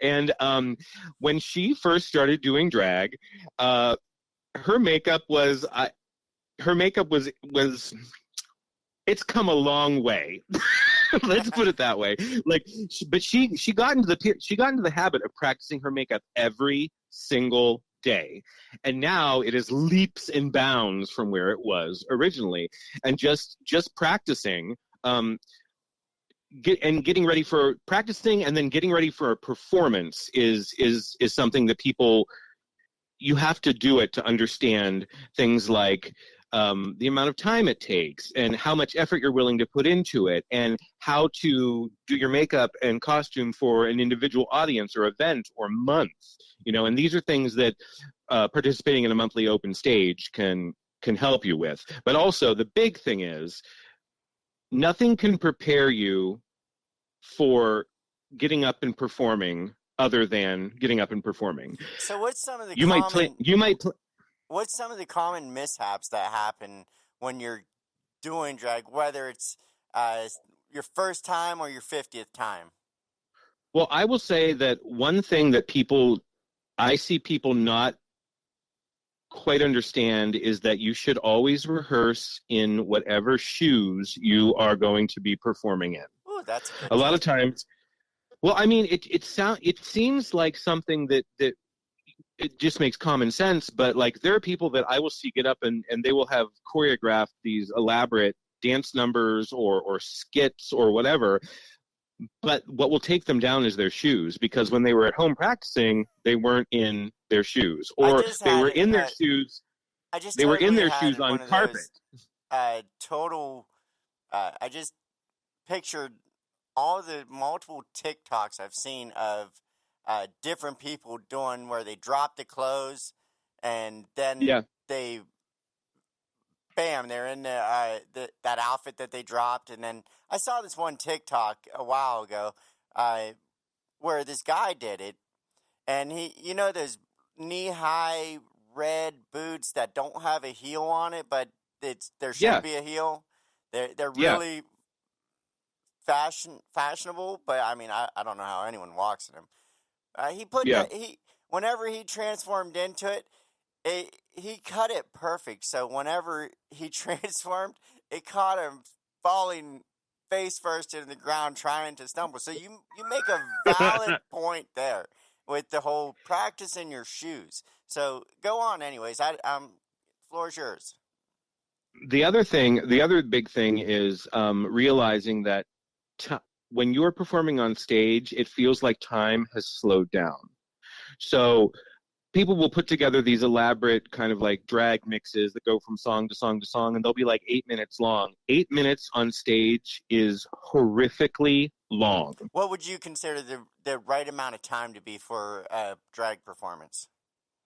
[SPEAKER 6] And when she first started doing drag, her makeup was it's come a long way. Let's put it that way. Like, but she got into the habit of practicing her makeup every single day, and now it is leaps and bounds from where it was originally. And just practicing, getting ready for practicing, and then getting ready for a performance is something that people, you have to do it to understand things like the amount of time it takes and how much effort you're willing to put into it and how to do your makeup and costume for an individual audience or event or month, you know, and these are things that participating in a monthly open stage can help you with. But also the big thing is nothing can prepare you for getting up and performing other than getting up and performing.
[SPEAKER 2] So what's some of the what's some of the common mishaps that happen when you're doing drag, whether it's your first time or your 50th time?
[SPEAKER 6] Well, I will say that one thing that I see people not quite understand is that you should always rehearse in whatever shoes you are going to be performing in.
[SPEAKER 2] Ooh, that's good.
[SPEAKER 6] A lot of times Well, I mean, it seems like something that it just makes common sense, but like there are people that I will see get up and they will have choreographed these elaborate dance numbers or skits or whatever, but what will take them down is their shoes, because when they were at home practicing, they weren't in their shoes,
[SPEAKER 2] I
[SPEAKER 6] or
[SPEAKER 2] just
[SPEAKER 6] they
[SPEAKER 2] had
[SPEAKER 6] were in their shoes,
[SPEAKER 2] I just
[SPEAKER 6] they were in
[SPEAKER 2] totally
[SPEAKER 6] their
[SPEAKER 2] had
[SPEAKER 6] shoes on
[SPEAKER 2] one of
[SPEAKER 6] carpet.
[SPEAKER 2] those total. I just pictured all the multiple TikToks I've seen of different people doing where they drop the clothes and then
[SPEAKER 6] Yeah.
[SPEAKER 2] they, bam, they're in that outfit that they dropped. And then I saw this one TikTok a while ago where this guy did it, and those knee high red boots that don't have a heel on it, but there should
[SPEAKER 6] Yeah.
[SPEAKER 2] be a heel. They're
[SPEAKER 6] Yeah.
[SPEAKER 2] really fashionable, but I mean, I don't know how anyone walks in them. He put
[SPEAKER 6] Yeah.
[SPEAKER 2] whenever he transformed into it, he cut it perfect. So whenever he transformed, it caught him falling face first into the ground, trying to stumble. So you make a valid point there with the whole practice in your shoes. So go on, anyways. Floor is yours.
[SPEAKER 6] The other big thing is realizing that when you're performing on stage, it feels like time has slowed down. So people will put together these elaborate kind of like drag mixes that go from song to song to song, and they'll be like 8 minutes long. 8 minutes on stage is horrifically long.
[SPEAKER 2] What would you consider the right amount of time to be for a drag performance?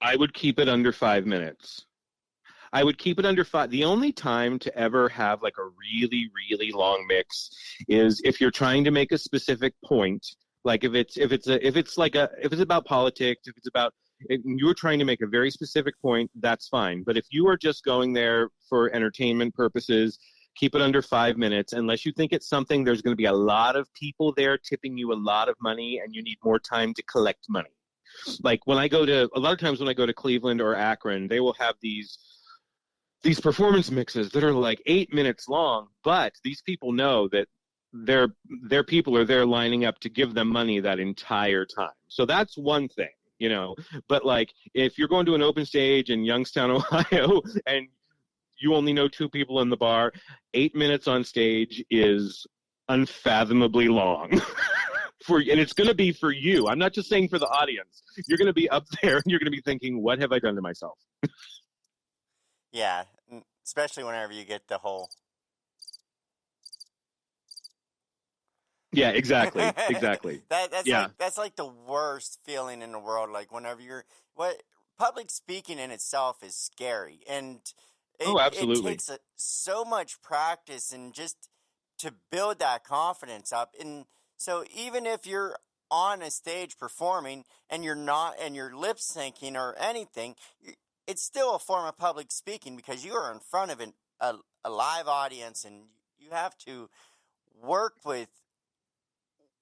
[SPEAKER 6] I would keep it under 5 minutes. I would keep it under 5. The only time to ever have like a really, really long mix is if you're trying to make a specific point. Like if it's about politics, if you're trying to make a very specific point, that's fine. But if you are just going there for entertainment purposes, keep it under 5 minutes, unless you think it's something there's going to be a lot of people there tipping you a lot of money and you need more time to collect money. Like a lot of times when I go to Cleveland or Akron, they will have these performance mixes that are like 8 minutes long, but these people know that their people are there lining up to give them money that entire time. So that's one thing, but like if you're going to an open stage in Youngstown, Ohio, and you only know 2 people in the bar, 8 minutes on stage is unfathomably long. And it's going to be for you. I'm not just saying for the audience. You're going to be up there and you're going to be thinking, what have I done to myself?
[SPEAKER 2] Yeah, especially whenever you get the whole.
[SPEAKER 6] Yeah, exactly.
[SPEAKER 2] That's like the worst feeling in the world. Like whenever public speaking in itself is scary, and
[SPEAKER 6] absolutely.
[SPEAKER 2] it takes so much practice and just to build that confidence up. And so even if you're on a stage performing and you're lip syncing or anything, it's still a form of public speaking because you are in front of a live audience, and you have to work with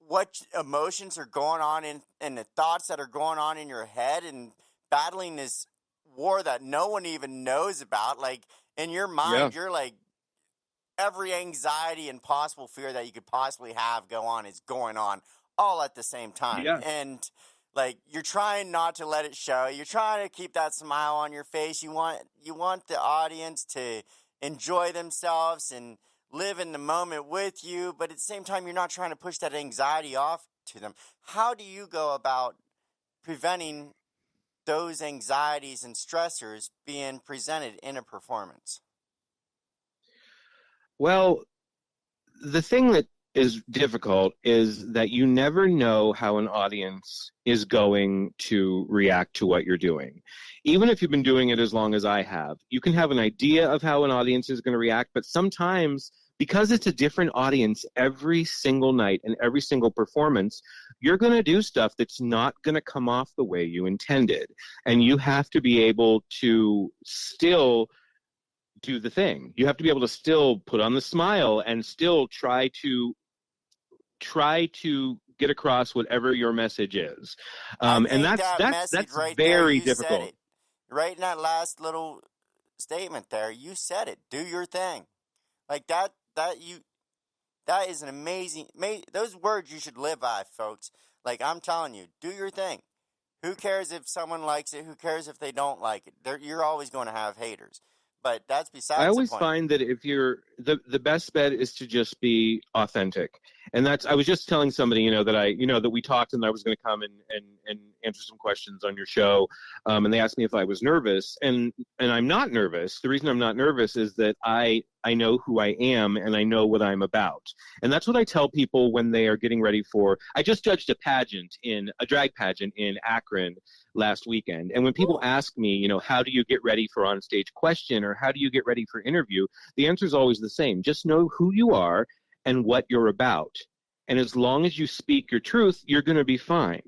[SPEAKER 2] what emotions are going on and the thoughts that are going on in your head, and battling this war that no one even knows about. Like in your mind, You're like, every anxiety and possible fear that you could possibly have is going on all at the same time.
[SPEAKER 6] Yeah.
[SPEAKER 2] And like, you're trying not to let it show. You're trying to keep that smile on your face. You want the audience to enjoy themselves and live in the moment with you, but at the same time, you're not trying to push that anxiety off to them. How do you go about preventing those anxieties and stressors being presented in a performance?
[SPEAKER 6] Well, the thing that is difficult is that you never know how an audience is going to react to what you're doing. Even if you've been doing it as long as I have, you can have an idea of how an audience is going to react, but sometimes, because it's a different audience every single night and every single performance, you're going to do stuff that's not going to come off the way you intended. And you have to be able to still do the thing. You have to be able to still put on the smile and still try to get across whatever your message is. And that's
[SPEAKER 2] right
[SPEAKER 6] very
[SPEAKER 2] there,
[SPEAKER 6] difficult.
[SPEAKER 2] said it. Right in that last little statement there, you said it. Do your thing. Like that That is an amazing, those words you should live by, folks. Like, I'm telling you, do your thing. Who cares if someone likes it? Who cares if they don't like it? You're always going to have haters. But that's
[SPEAKER 6] I
[SPEAKER 2] besides the
[SPEAKER 6] always
[SPEAKER 2] point.
[SPEAKER 6] find that if you're the best bet is to just be authentic. And that's, I was just telling somebody, that we talked and I was going to come and answer some questions on your show. And they asked me if I was nervous, and I'm not nervous. The reason I'm not nervous is that I know who I am and I know what I'm about. And that's what I tell people when they are getting ready for, I just judged a drag pageant in Akron last weekend. And when people ask me, how do you get ready for on stage question, or how do you get ready for interview? The answer is always the same. Just know who you are and what you're about. And as long as you speak your truth, you're going to be fine.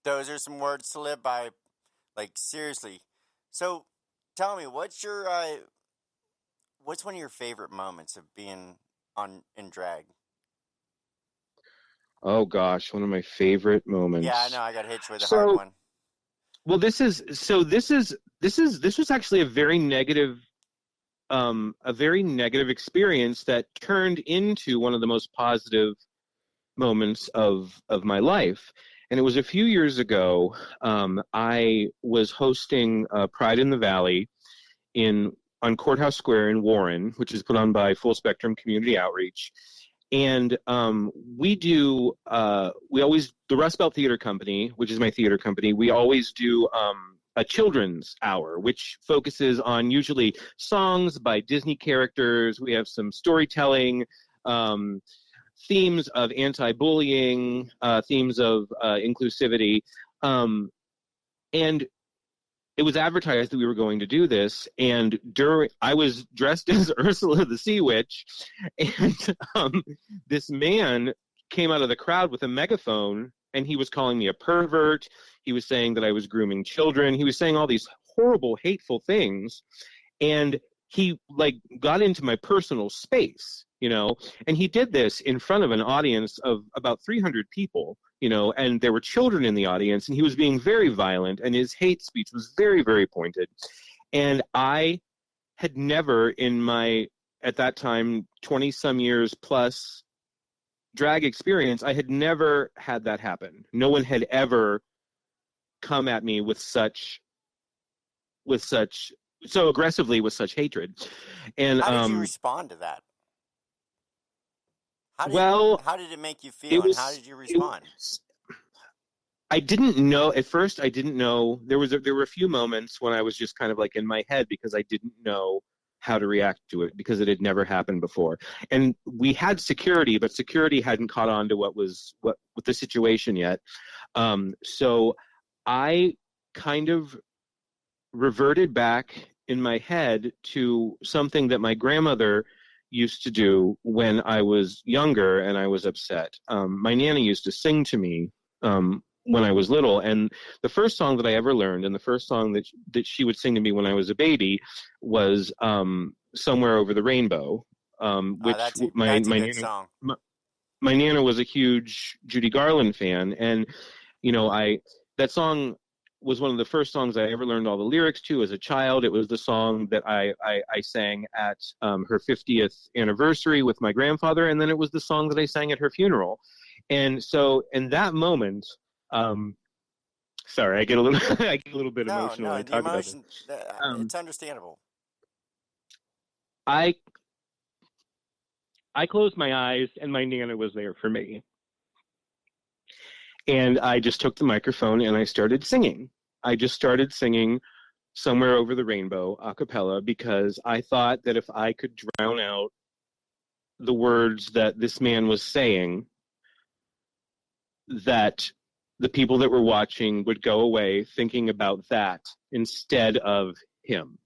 [SPEAKER 2] Those are some words to live by. Like, seriously. So, tell me, what's one of your favorite moments of being in drag?
[SPEAKER 6] Oh gosh, one of my favorite moments.
[SPEAKER 2] Yeah, I know. I got hit with a hard one.
[SPEAKER 6] Well, this was actually a very negative experience that turned into one of the most positive moments of my life. And it was a few years ago. I was hosting Pride in the Valley on Courthouse Square in Warren, which is put on by Full Spectrum Community Outreach. And the Rust Belt Theater Company, which is my theater company, we always do a children's hour, which focuses on usually songs by Disney characters. We have some storytelling, themes of anti-bullying, themes of inclusivity. And it was advertised that we were going to do this, and I was dressed as Ursula the Sea Witch, and this man came out of the crowd with a megaphone, and he was calling me a pervert. He was saying that I was grooming children. He was saying all these horrible, hateful things, and he got into my personal space, and he did this in front of an audience of about 300 people, and there were children in the audience, and he was being very violent, and his hate speech was very, very pointed. And I had never in my, at that time, 20 some years plus drag experience, I had never had that happen. No one had ever come at me so aggressively with such hatred. And
[SPEAKER 2] how did you respond to that? How did it make you feel, and how did you respond?
[SPEAKER 6] I didn't know at first. I didn't know. There were a few moments when I was just kind of like in my head because I didn't know how to react to it because it had never happened before. And we had security, but security hadn't caught on to what the situation yet. So I kind of reverted back in my head to something that my grandmother used to do when I was younger and I was upset. My Nana used to sing to me when I was little, and the first song that I ever learned, and the first song that she would sing to me when I was a baby, was "Somewhere Over the Rainbow," which
[SPEAKER 2] that's a good song.
[SPEAKER 6] My Nana was a huge Judy Garland fan, and that song was one of the first songs I ever learned all the lyrics to as a child. It was the song that I sang at her 50th anniversary with my grandfather, and then it was the song that I sang at her funeral. And so in that moment, sorry, I get a little bit emotional.
[SPEAKER 2] No, the emotion, it's understandable.
[SPEAKER 6] I closed my eyes, and my Nana was there for me. And I just took the microphone and I started singing. I just started singing "Somewhere Over the Rainbow" a cappella because I thought that if I could drown out the words that this man was saying, that the people that were watching would go away thinking about that instead of him.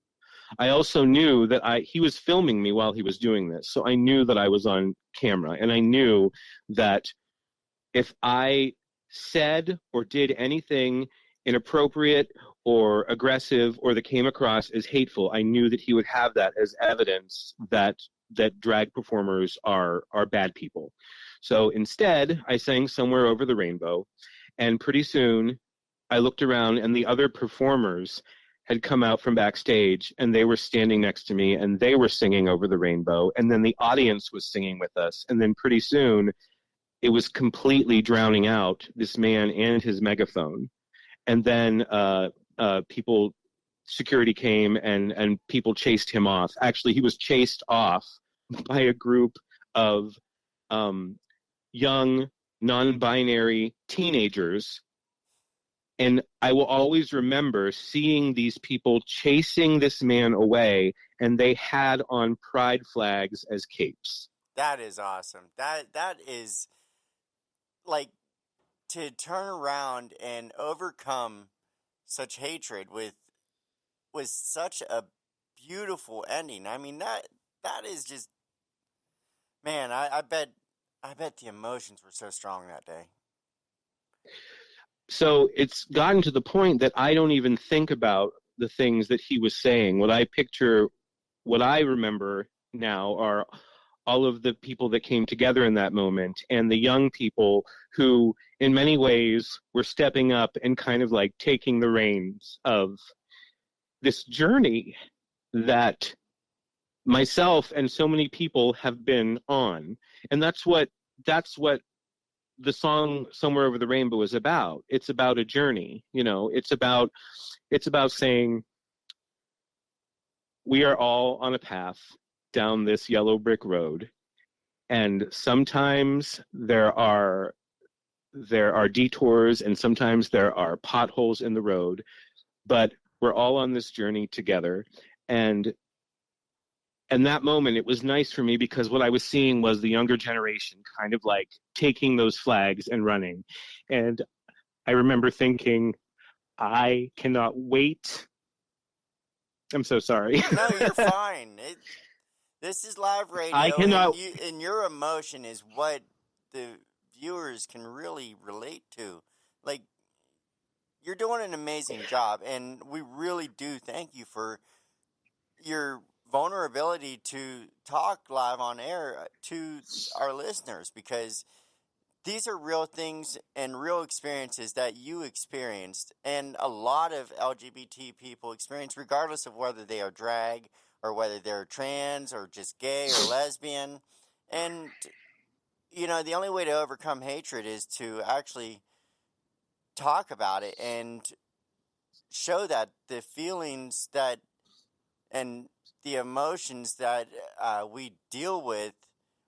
[SPEAKER 6] I also knew that he was filming me while he was doing this, so I knew that I was on camera, and I knew that if I said or did anything inappropriate or aggressive or that came across as hateful, I knew that he would have that as evidence that drag performers are bad people. So instead, I sang "Somewhere Over the Rainbow," and pretty soon I looked around and the other performers had come out from backstage, and they were standing next to me, and they were singing Over the Rainbow, and then the audience was singing with us, and then pretty soon it was completely drowning out this man and his megaphone. And then security came, and people chased him off. Actually, he was chased off by a group of young, non-binary teenagers. And I will always remember seeing these people chasing this man away, and they had on pride flags as capes.
[SPEAKER 2] That is awesome. That is like to turn around and overcome such hatred with such a beautiful ending. I mean that is just, man, I bet the emotions were so strong that day.
[SPEAKER 6] So it's gotten to the point that I don't even think about the things that he was saying. What I remember now are all of the people that came together in that moment, and the young people who in many ways were stepping up and kind of like taking the reins of this journey that myself and so many people have been on. And that's what the song Somewhere Over the Rainbow is about. It's about a journey, it's about saying we are all on a path down this yellow brick road, and sometimes there are detours, and sometimes there are potholes in the road, but we're all on this journey together. And that moment, it was nice for me because what I was seeing was the younger generation kind of like taking those flags and running. And I remember thinking, I cannot wait. I'm so sorry.
[SPEAKER 2] No, you're fine. This is live radio.
[SPEAKER 6] I cannot.
[SPEAKER 2] And your emotion is what the viewers can really relate to. Like, you're doing an amazing job, and we really do thank you for your vulnerability to talk live on air to our listeners, because these are real things and real experiences that you experienced, and a lot of LGBT people experience, regardless of whether they are drag or whether they're trans or just gay or lesbian. And the only way to overcome hatred is to actually talk about it and show that the feelings that and the emotions that we deal with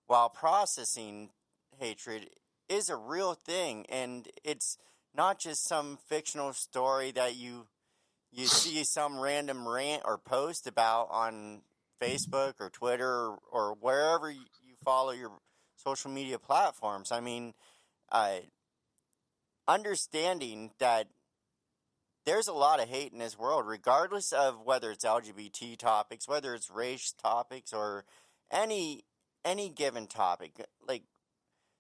[SPEAKER 2] while processing hatred is a real thing, and it's not just some fictional story that you see some random rant or post about on Facebook or Twitter or wherever you follow your social media platforms. I mean, understanding that there's a lot of hate in this world, regardless of whether it's LGBT topics, whether it's race topics, or any given topic. Like,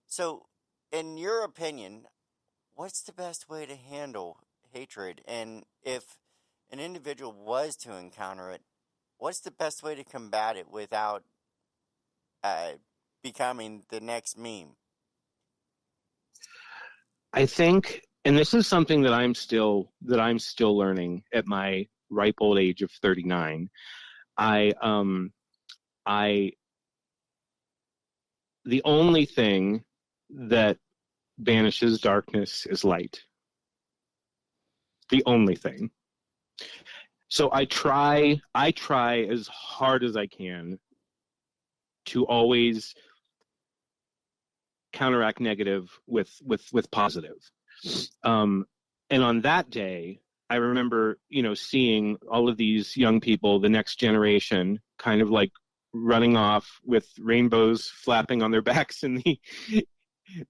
[SPEAKER 2] so, in your opinion, what's the best way to handle hatred? And if an individual was to encounter it, what's the best way to combat it without becoming the next meme?
[SPEAKER 6] I think, and this is something that I'm still learning at my ripe old age of 39. The only thing that banishes darkness is light. The only thing. So I try as hard as I can to always counteract negative with positive. And on that day, I remember, seeing all of these young people, the next generation, kind of like running off with rainbows flapping on their backs in the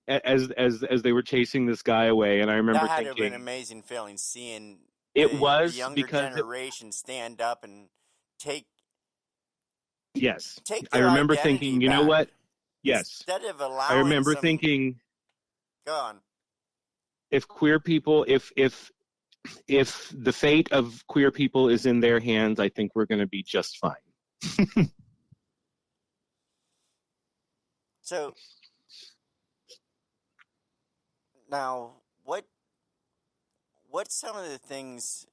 [SPEAKER 6] as they were chasing this guy away. And I remember
[SPEAKER 2] that had
[SPEAKER 6] thinking,
[SPEAKER 2] to have been an amazing feeling, seeing
[SPEAKER 6] it was
[SPEAKER 2] the younger
[SPEAKER 6] because
[SPEAKER 2] generation stand up and take
[SPEAKER 6] yes,
[SPEAKER 2] their
[SPEAKER 6] I remember
[SPEAKER 2] identity
[SPEAKER 6] thinking, you know
[SPEAKER 2] back.
[SPEAKER 6] what? Yes,
[SPEAKER 2] Instead of allowing
[SPEAKER 6] I remember thinking,
[SPEAKER 2] go on.
[SPEAKER 6] if queer people, if the fate of queer people is in their hands, I think we're going to be just fine.
[SPEAKER 2] So now, what's some of the things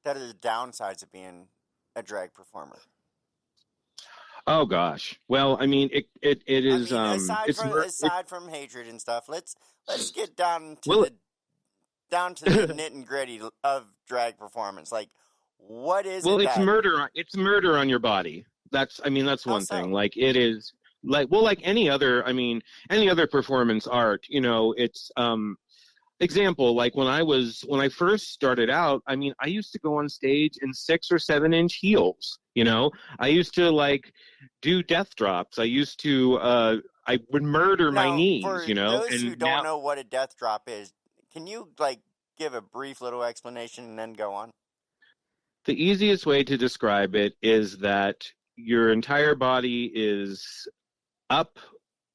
[SPEAKER 2] What are the downsides of being a drag performer?
[SPEAKER 6] Oh gosh. Well, I mean, it is it's
[SPEAKER 2] aside from hatred and stuff, let's get down to
[SPEAKER 6] well,
[SPEAKER 2] the nit and gritty of drag performance. Like, what is
[SPEAKER 6] well,
[SPEAKER 2] it?
[SPEAKER 6] it's murder. It's murder on your body. That's one thing. Like it is like any other. I mean, any other performance art. It's example, like when I first started out, I mean, I used to go on stage in 6 or 7 inch heels. I used to like do death drops. I used to I would murder my knees.
[SPEAKER 2] For those who don't know what a death drop is, can you like give a brief little explanation and then go on?
[SPEAKER 6] The easiest way to describe it is that your entire body is up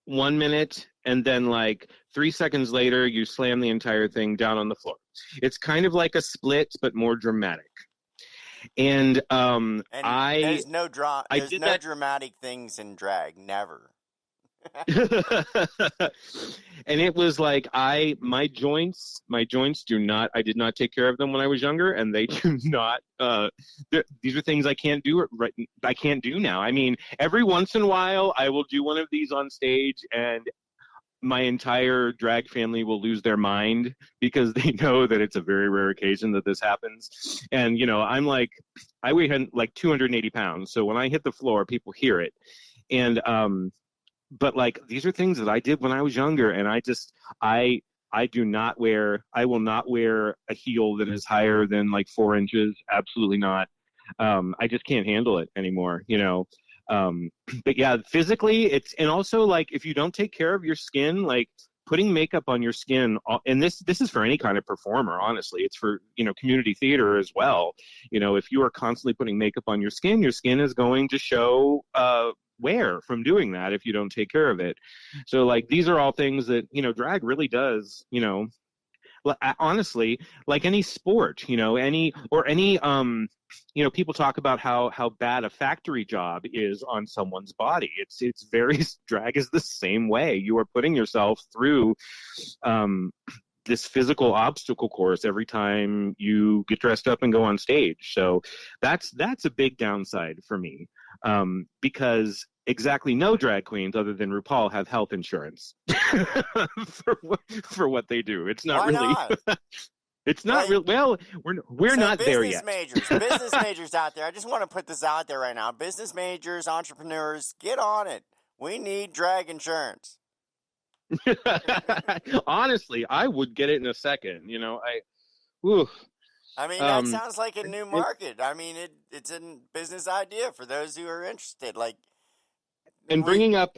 [SPEAKER 6] 1 minute, and then like 3 seconds later, you slam the entire thing down on the floor. It's kind of like a split, but more dramatic. And
[SPEAKER 2] there's no dramatic things in drag, never.
[SPEAKER 6] And it was like my joints do not, I did not take care of them when I was younger, and they do not these are things I can't do now. I mean, every once in a while I will do one of these on stage, and my entire drag family will lose their mind because they know that it's a very rare occasion that this happens. And I'm like, I weigh like 280 pounds, so when I hit the floor, people hear it. And but like, these are things that I did when I was younger, and I will not wear a heel that is higher than like 4 inches. Absolutely not. I just can't handle it anymore, but yeah, physically and also like, if you don't take care of your skin, like putting makeup on your skin, and this is for any kind of performer, honestly, it's for, community theater as well. If you are constantly putting makeup on your skin is going to show, wear from doing that if you don't take care of it. So like, these are all things that drag really does, honestly, like any sport, any people talk about how bad a factory job is on someone's body. It's very, drag is the same way. You are putting yourself through this physical obstacle course every time you get dressed up and go on stage. So that's a big downside for me, because exactly no drag queens other than RuPaul have health insurance for what they do. It's not really. Not? It's not real. Well, we're not there yet.
[SPEAKER 2] Business majors out there. I just want to put this out there right now. Business majors, entrepreneurs, get on it. We need drag insurance.
[SPEAKER 6] Honestly, I would get it in a second.
[SPEAKER 2] That sounds like a new market. It's a business idea for those who are interested. Like,
[SPEAKER 6] and bringing up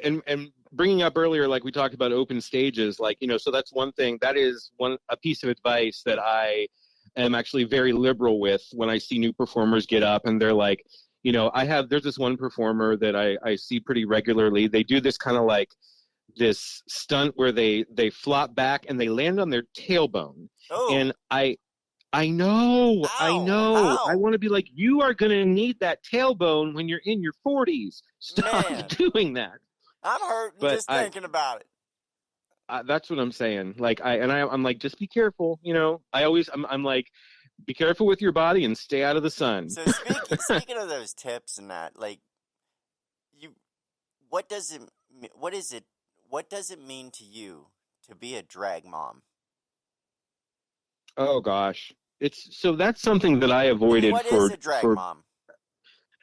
[SPEAKER 6] earlier, like we talked about open stages, like, so that's one thing. That is a piece of advice that I am actually very liberal with when I see new performers get up and they're like, there's this one performer that I see pretty regularly. They do this kind of like this stunt where they flop back and they land on their tailbone. Oh. And I know. Ow. I want to be like, you are going to need that tailbone when you're in your 40s. Stop doing that.
[SPEAKER 2] I'm hurting just thinking about it.
[SPEAKER 6] That's what I'm saying. Like, I'm like, just be careful. I'm like, be careful with your body and stay out of the sun.
[SPEAKER 2] So speaking of those tips and that, like, what does it mean to you to be a drag mom?
[SPEAKER 6] Oh gosh. That's something that I avoided
[SPEAKER 2] What is a drag mom?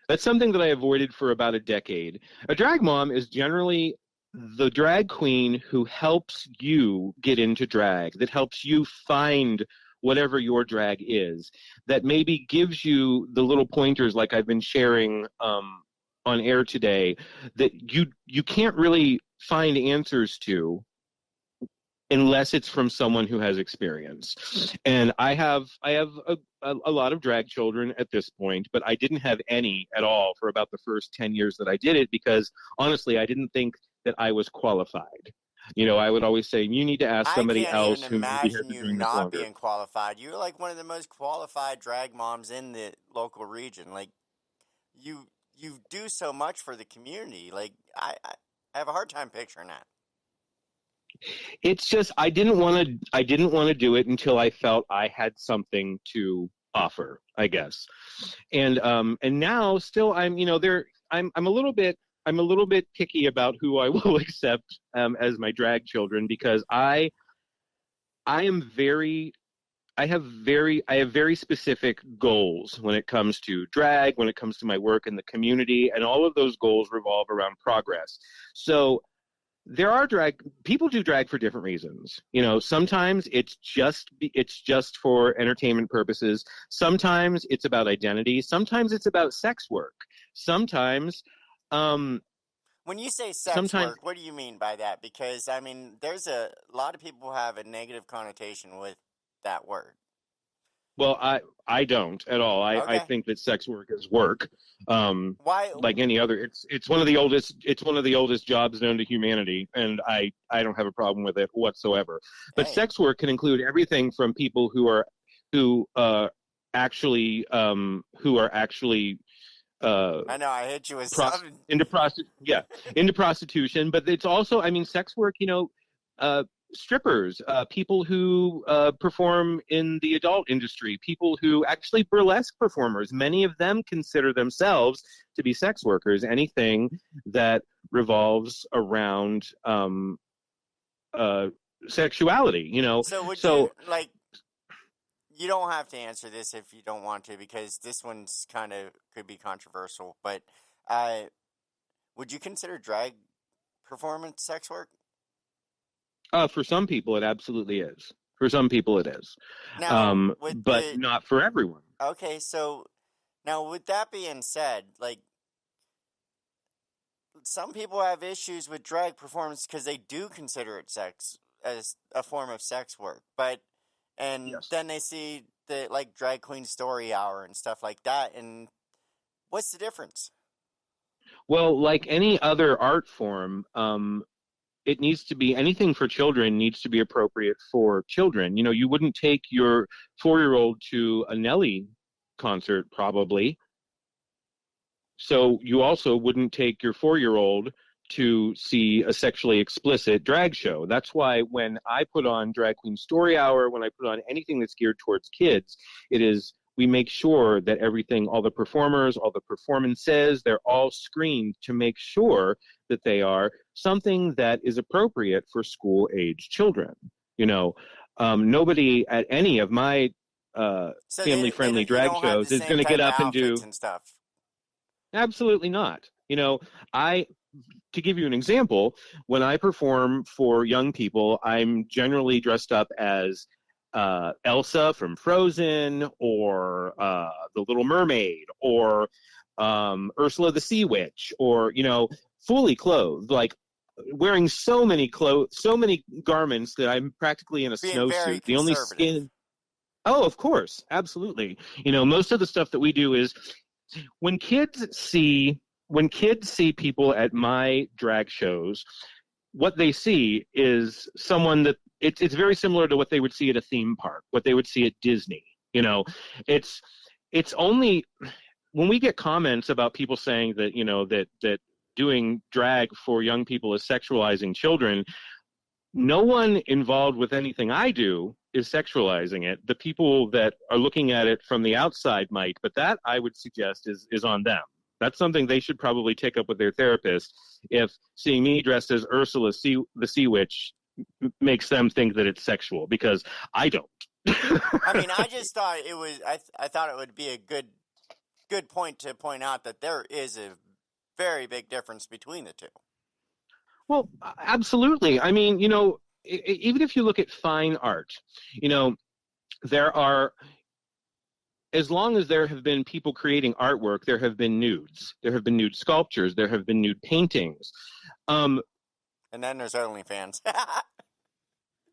[SPEAKER 6] That's something that I avoided for about a decade. A drag mom is generally the drag queen who helps you get into drag, that helps you find whatever your drag is, that maybe gives you the little pointers like I've been sharing on air today, that you can't really find answers to unless it's from someone who has experience. And I have a lot of drag children at this point, but I didn't have any at all for about the first 10 years that I did it, because honestly, I didn't think that I was qualified. I would always say, you need to ask somebody else who may be here for doing this longer.
[SPEAKER 2] Not being qualified. You're like one of the most qualified drag moms in the local region. Like, you do so much for the community. Like, I have a hard time picturing that.
[SPEAKER 6] It's just, I didn't want to do it until I felt I had something to offer, I guess. And now still I'm a little bit picky about who I will accept as my drag children, because I have very specific goals when it comes to drag, when it comes to my work in the community, and all of those goals revolve around progress. So people do drag for different reasons. Sometimes it's just for entertainment purposes. Sometimes it's about identity. Sometimes it's about sex work. Sometimes,
[SPEAKER 2] when you say sex work, what do you mean by that? Because, I mean, there's a lot of people who have a negative connotation with that word.
[SPEAKER 6] Well, I don't at all. I
[SPEAKER 2] Okay.
[SPEAKER 6] think that sex work is work.
[SPEAKER 2] Why?
[SPEAKER 6] Like any other, it's one of the oldest jobs known to humanity, and I don't have a problem with it whatsoever. But
[SPEAKER 2] Hey.
[SPEAKER 6] sex work can include everything from people who are actually
[SPEAKER 2] I know, I hit you with something.
[SPEAKER 6] into prostitution. But it's also, I mean, sex work, strippers, people who perform in the adult industry, people who actually burlesque performers. Many of them consider themselves to be sex workers. Anything that revolves around sexuality,
[SPEAKER 2] So you don't have to answer this if you don't want to, because this one's kind of could be controversial, but would you consider drag performance sex work?
[SPEAKER 6] For some people, it absolutely is. For some people, it is.
[SPEAKER 2] Now,
[SPEAKER 6] but not for everyone.
[SPEAKER 2] Okay, so now with that being said, some people have issues with drag performance because they do consider it sex as a form of sex work,
[SPEAKER 6] Yes.
[SPEAKER 2] then they see the drag queen story hour and stuff like that, and what's the difference?
[SPEAKER 6] Well, like any other art form, it needs to be, anything for children needs to be appropriate for children. You wouldn't take your 4-year-old to a Nelly concert, probably. So you also wouldn't take your 4-year-old to see a sexually explicit drag show. That's why when I put on Drag Queen Story Hour, when I put on anything that's geared towards kids, we make sure that everything, all the performers, all the performances, they're all screened to make sure that they are something that is appropriate for school-age children. Nobody at any of my family-friendly drag shows is going to get up and do
[SPEAKER 2] and stuff.
[SPEAKER 6] Absolutely not. To give you an example, when I perform for young people, I'm generally dressed up as Elsa from Frozen, or the Little Mermaid, or Ursula the Sea Witch, or fully clothed, wearing so many garments that I'm practically in a snowsuit. The only skin. Oh, of course, absolutely. Most of the stuff that we do is when kids see people at my drag shows, what they see is someone that it's very similar to what they would see at a theme park, what they would see at Disney. It's only when we get comments about people saying that, that doing drag for young people is sexualizing children. No one involved with anything I do is sexualizing it. The people that are looking at it from the outside might, but that I would suggest is on them. That's something they should probably take up with their therapist if seeing me dressed as Ursula the Sea Witch makes them think that it's sexual, because I don't.
[SPEAKER 2] I mean, I just thought it was. I thought it would be a good point to point out that there is a very big difference between the two.
[SPEAKER 6] Well, absolutely. I mean, even if you look at fine art, there are. As long as there have been people creating artwork, there have been nudes. There have been nude sculptures. There have been nude paintings.
[SPEAKER 2] And then there's OnlyFans.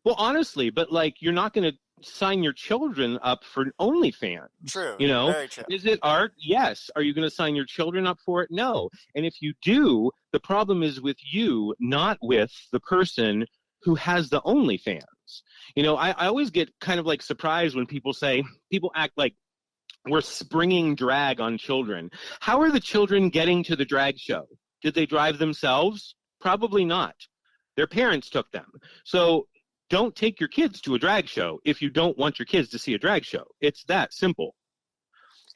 [SPEAKER 6] Well, honestly, but you're not going to sign your children up for OnlyFans.
[SPEAKER 2] True. Very true.
[SPEAKER 6] Is it art? Yes. Are you going to sign your children up for it? No. And if you do, the problem is with you, not with the person who has the OnlyFans. I always get kind of surprised when people act like we're springing drag on children. How are the children getting to the drag show? Did they drive themselves? Probably not. Their parents took them. So don't take your kids to a drag show if you don't want your kids to see a drag show. It's that simple.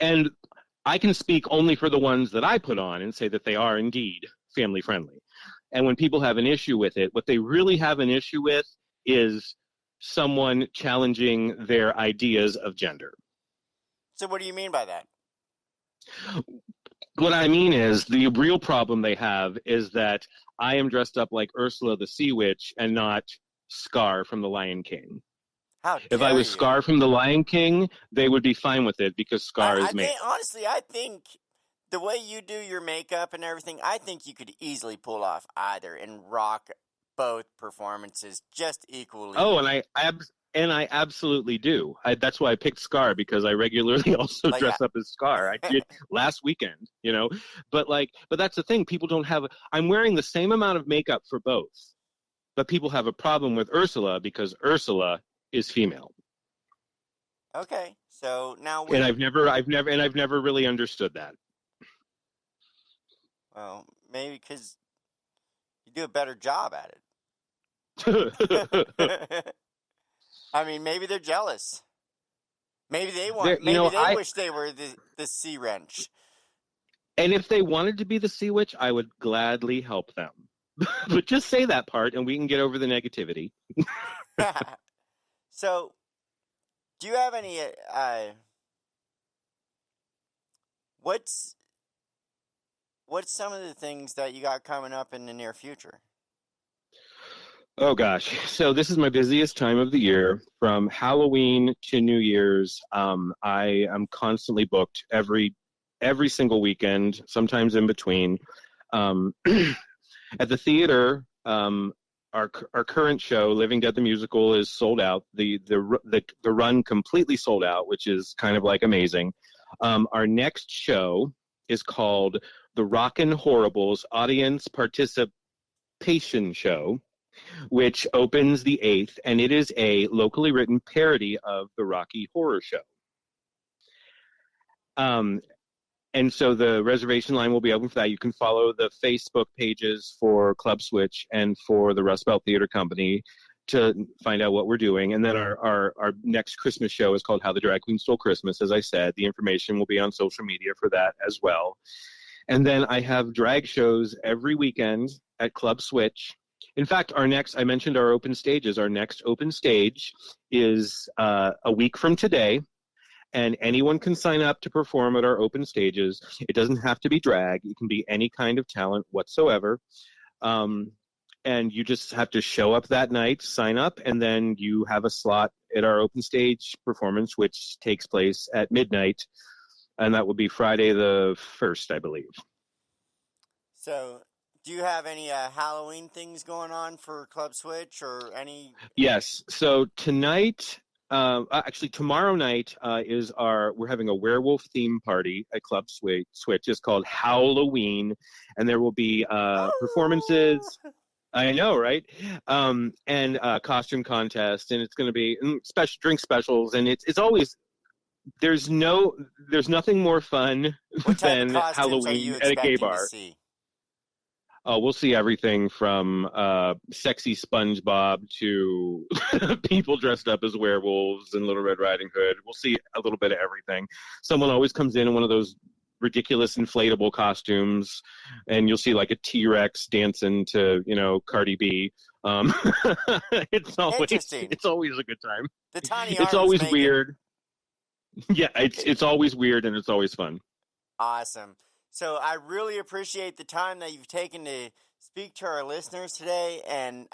[SPEAKER 6] And I can speak only for the ones that I put on and say that they are indeed family friendly. And when people have an issue with it, what they really have an issue with is someone challenging their ideas of gender.
[SPEAKER 2] So what do you mean by that?
[SPEAKER 6] What I mean is the real problem they have is that I am dressed up like Ursula the Sea Witch and not Scar from The Lion King.
[SPEAKER 2] How
[SPEAKER 6] If I
[SPEAKER 2] dare
[SPEAKER 6] was
[SPEAKER 2] you?
[SPEAKER 6] Scar from The Lion King, they would be fine with it because Scar is male.
[SPEAKER 2] Honestly, I think the way you do your makeup and everything, I think you could easily pull off either and rock both performances just equally.
[SPEAKER 6] Oh, and I absolutely do. That's why I picked Scar, because I regularly also
[SPEAKER 2] Like,
[SPEAKER 6] dress up as Scar. I did last weekend, But that's the thing. People don't have. I'm wearing the same amount of makeup for both, but people have a problem with Ursula because Ursula is female.
[SPEAKER 2] Okay, so now
[SPEAKER 6] And I've never really understood that.
[SPEAKER 2] Well, maybe because you do a better job at it. I mean, maybe they're jealous. Maybe they want. Maybe they wish they were the sea wrench.
[SPEAKER 6] And if they wanted to be the Sea Witch, I would gladly help them. But just say that part, and we can get over the negativity.
[SPEAKER 2] So, do you have any? What's some of the things that you got coming up in the near future?
[SPEAKER 6] Oh gosh, so this is my busiest time of the year. From Halloween to New Year's, I am constantly booked every single weekend, sometimes in between. At the theater, our current show, Living Dead the Musical, is sold out. The run completely sold out, which is kind of like amazing. Our next show is called the Rockin' Horribles Audience Participation Show, which opens the 8th, and it is a locally written parody of the Rocky Horror Show. And so the reservation line will be open for that. You can follow the Facebook pages for Club Switch and for the Rust Belt Theater Company to find out what we're doing. And then our next Christmas show is called How the Drag Queen Stole Christmas. As I said, the information will be on social media for that as well. And then I have drag shows every weekend at Club Switch. In fact, I mentioned our open stages. Our next open stage is a week from today. And anyone can sign up to perform at our open stages. It doesn't have to be drag. It can be any kind of talent whatsoever. And you just have to show up that night, sign up, and then you have a slot at our open stage performance, which takes place at midnight. And that will be Friday the 1st, I believe. So,
[SPEAKER 2] do you have any Halloween things going on for Club Switch or any?
[SPEAKER 6] Yes. So tonight... actually, tomorrow night we're having a werewolf theme party at Club Switch. It's called Halloween, and there will be performances. I know, right? And costume contest, and it's going to be special drink specials, and it's always there's nothing more fun than Halloween at a gay bar. We'll see everything from sexy SpongeBob to people dressed up as werewolves and Little Red Riding Hood. We'll see a little bit of everything. Someone always comes in one of those ridiculous inflatable costumes, and you'll see like a T-Rex dancing to, Cardi B. It's always a good time.
[SPEAKER 2] The tiny
[SPEAKER 6] It's always weird. Yeah, it's always weird, and it's always fun.
[SPEAKER 2] Awesome. So I really appreciate the time that you've taken to speak to our listeners today, and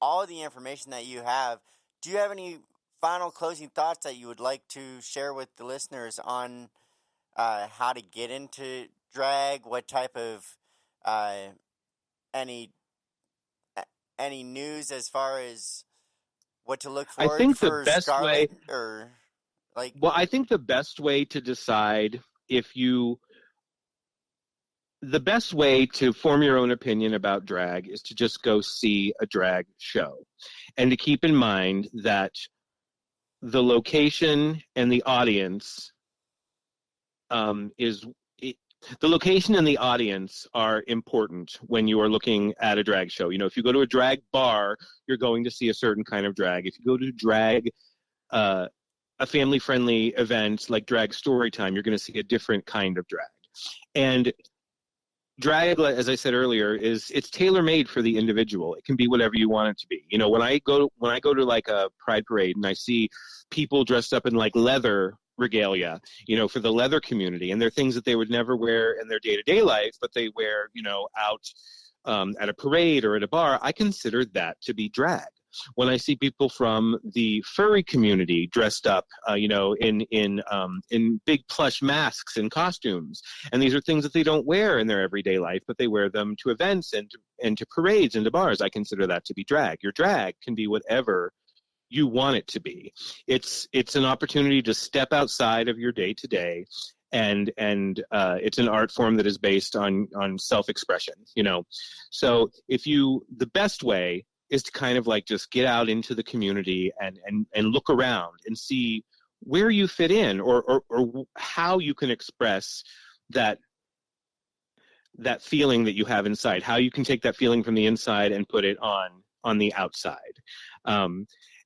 [SPEAKER 2] all the information that you have. Do you have any final closing thoughts that you would like to share with the listeners on how to get into drag? What type of any news as far as what to look for?
[SPEAKER 6] I think
[SPEAKER 2] for
[SPEAKER 6] the best
[SPEAKER 2] Scarlet,
[SPEAKER 6] way,
[SPEAKER 2] or like.
[SPEAKER 6] Well, I think the best way to decide the best way to form your own opinion about drag is to just go see a drag show, and to keep in mind that the location and the audience the location and the audience are important when you are looking at a drag show. If you go to a drag bar, you're going to see a certain kind of drag. If you go to drag a family-friendly event like drag story time, you're going to see a different kind of drag. And drag, as I said earlier, it's tailor-made for the individual. It can be whatever you want it to be. You know, when I go to like a pride parade and I see people dressed up in like leather regalia, you know, for the leather community, and they're things that they would never wear in their day-to-day life, but they wear, you know, out at a parade or at a bar, I consider that to be drag. When I see people from the furry community dressed up, you know, in big plush masks and costumes, and these are things that they don't wear in their everyday life, but they wear them to events and to parades and to bars, I consider that to be drag. Your drag can be whatever you want it to be. It's an opportunity to step outside of your day to day, and it's an art form that is based on self-expression. You know, so the best way is to kind of like just get out into the community and look around and see where you fit in, or how you can express that feeling that you have inside, how you can take that feeling from the inside and put it on the outside.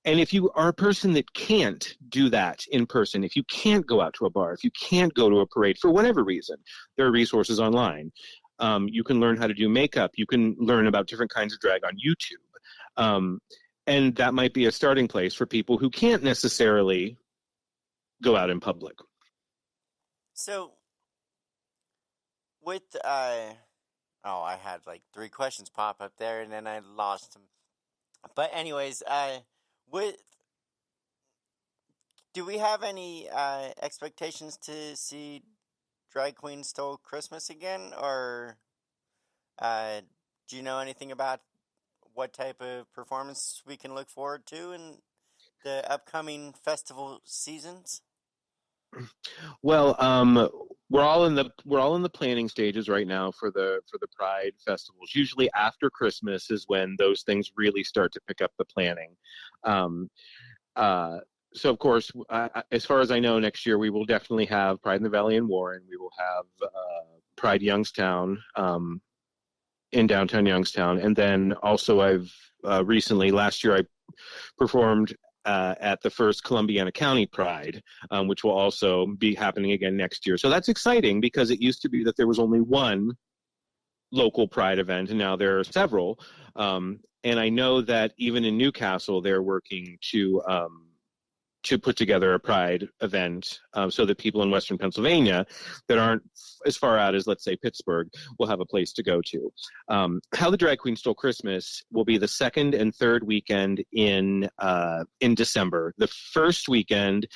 [SPEAKER 6] And if you are a person that can't do that in person, if you can't go out to a bar, if you can't go to a parade for whatever reason, there are resources online. You can learn how to do makeup. You can learn about different kinds of drag on YouTube. And that might be a starting place for people who can't necessarily go out in public.
[SPEAKER 2] So, with, I had like 3 questions pop up there, and then I lost them. But anyways, do we have any expectations to see Drag Queen Stole Christmas again? Or do you know anything about what type of performance we can look forward to in the upcoming festival seasons?
[SPEAKER 6] Well, we're all in the planning stages right now for the Pride festivals. Usually after Christmas is when those things really start to pick up the planning. So of course, as far as I know, next year we will definitely have Pride in the Valley in Warren. We will have Pride Youngstown in downtown Youngstown, and then also I've recently, last year, I performed at the first Columbiana County Pride, which will also be happening again next year. So that's exciting, because it used to be that there was only one local Pride event, and now there are several. And I know that even in Newcastle, they're working to put together a Pride event so that people in Western Pennsylvania that aren't as far out as, let's say, Pittsburgh, will have a place to go to. How the Drag Queen Stole Christmas will be the second and third weekend in December. The first weekend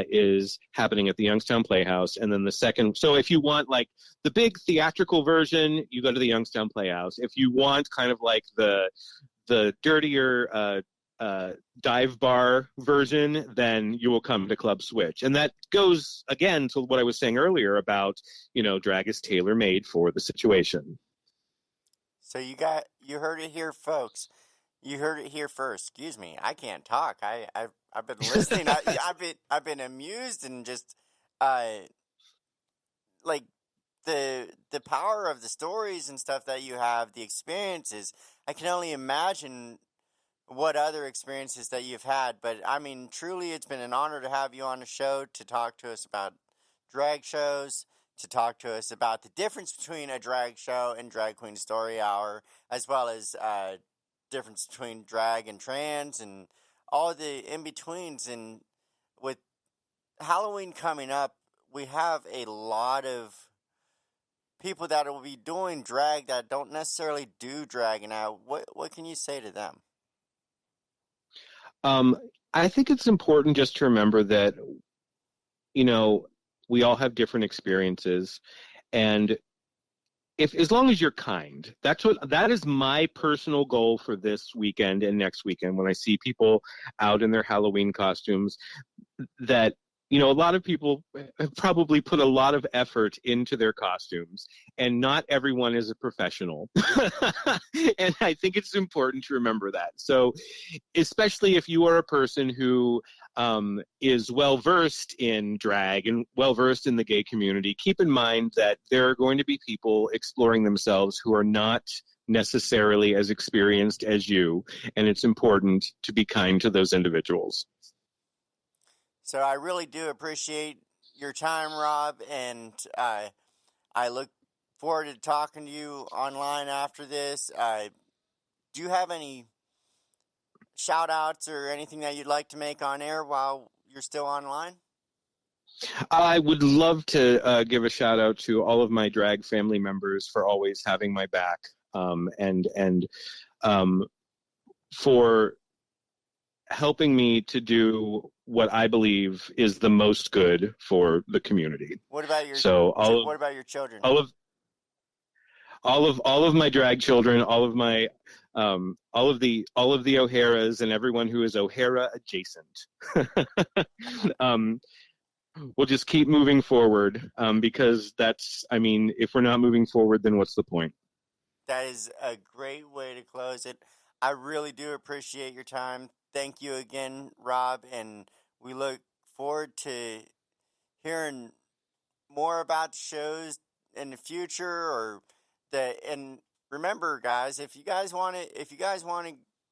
[SPEAKER 6] is happening at the Youngstown Playhouse, and then the second. So if you want like the big theatrical version, you go to the Youngstown Playhouse. If you want kind of like the dirtier dive bar version, then you will come to Club Switch. And that goes again to what I was saying earlier about, you know, drag is tailor-made for the situation.
[SPEAKER 2] So you heard it here, folks. You heard it here first. Excuse me, I can't talk. I've been listening. I've been amused, and just like the power of the stories and stuff that you have, the experiences. I can only imagine what other experiences that you've had. But I mean, truly, it's been an honor to have you on the show to talk to us about drag shows, to talk to us about the difference between a drag show and Drag Queen Story Hour, as well as difference between drag and trans and all the in-betweens. And with Halloween coming up, we have a lot of people that will be doing drag that don't necessarily do drag now. What can you say to them?
[SPEAKER 6] I think it's important just to remember that, you know, we all have different experiences, and as long as you're kind, that is my personal goal for this weekend and next weekend. When I see people out in their Halloween costumes, that, you know, a lot of people have probably put a lot of effort into their costumes, and not everyone is a professional. And I think it's important to remember that. So especially if you are a person who is well-versed in drag and well-versed in the gay community, keep in mind that there are going to be people exploring themselves who are not necessarily as experienced as you, and it's important to be kind to those individuals.
[SPEAKER 2] So I really do appreciate your time, Rob, and I look forward to talking to you online after this. Do you have any shout outs or anything that you'd like to make on air while you're still online?
[SPEAKER 6] I would love to give a shout out to all of my drag family members for always having my back, and for helping me to do what I believe is the most good for the community.
[SPEAKER 2] What about your what about your children?
[SPEAKER 6] All of my drag children, all of the O'Haras and everyone who is O'Hara adjacent. We'll just keep moving forward, because if we're not moving forward, then what's the point?
[SPEAKER 2] That is a great way to close it. I really do appreciate your time. Thank you again, Rob, and we look forward to hearing more about the shows in the future. And remember, guys, if you guys want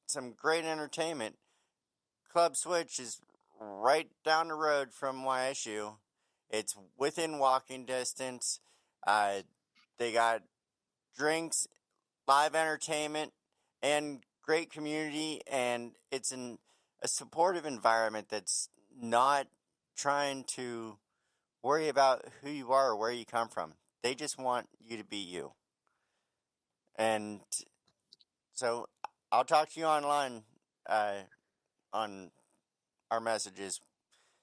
[SPEAKER 2] some great entertainment, Club Switch is right down the road from YSU. It's within walking distance. They got drinks, live entertainment, and great community, and it's a supportive environment that's not trying to worry about who you are or where you come from. They just want you to be you. And so I'll talk to you online on our messages.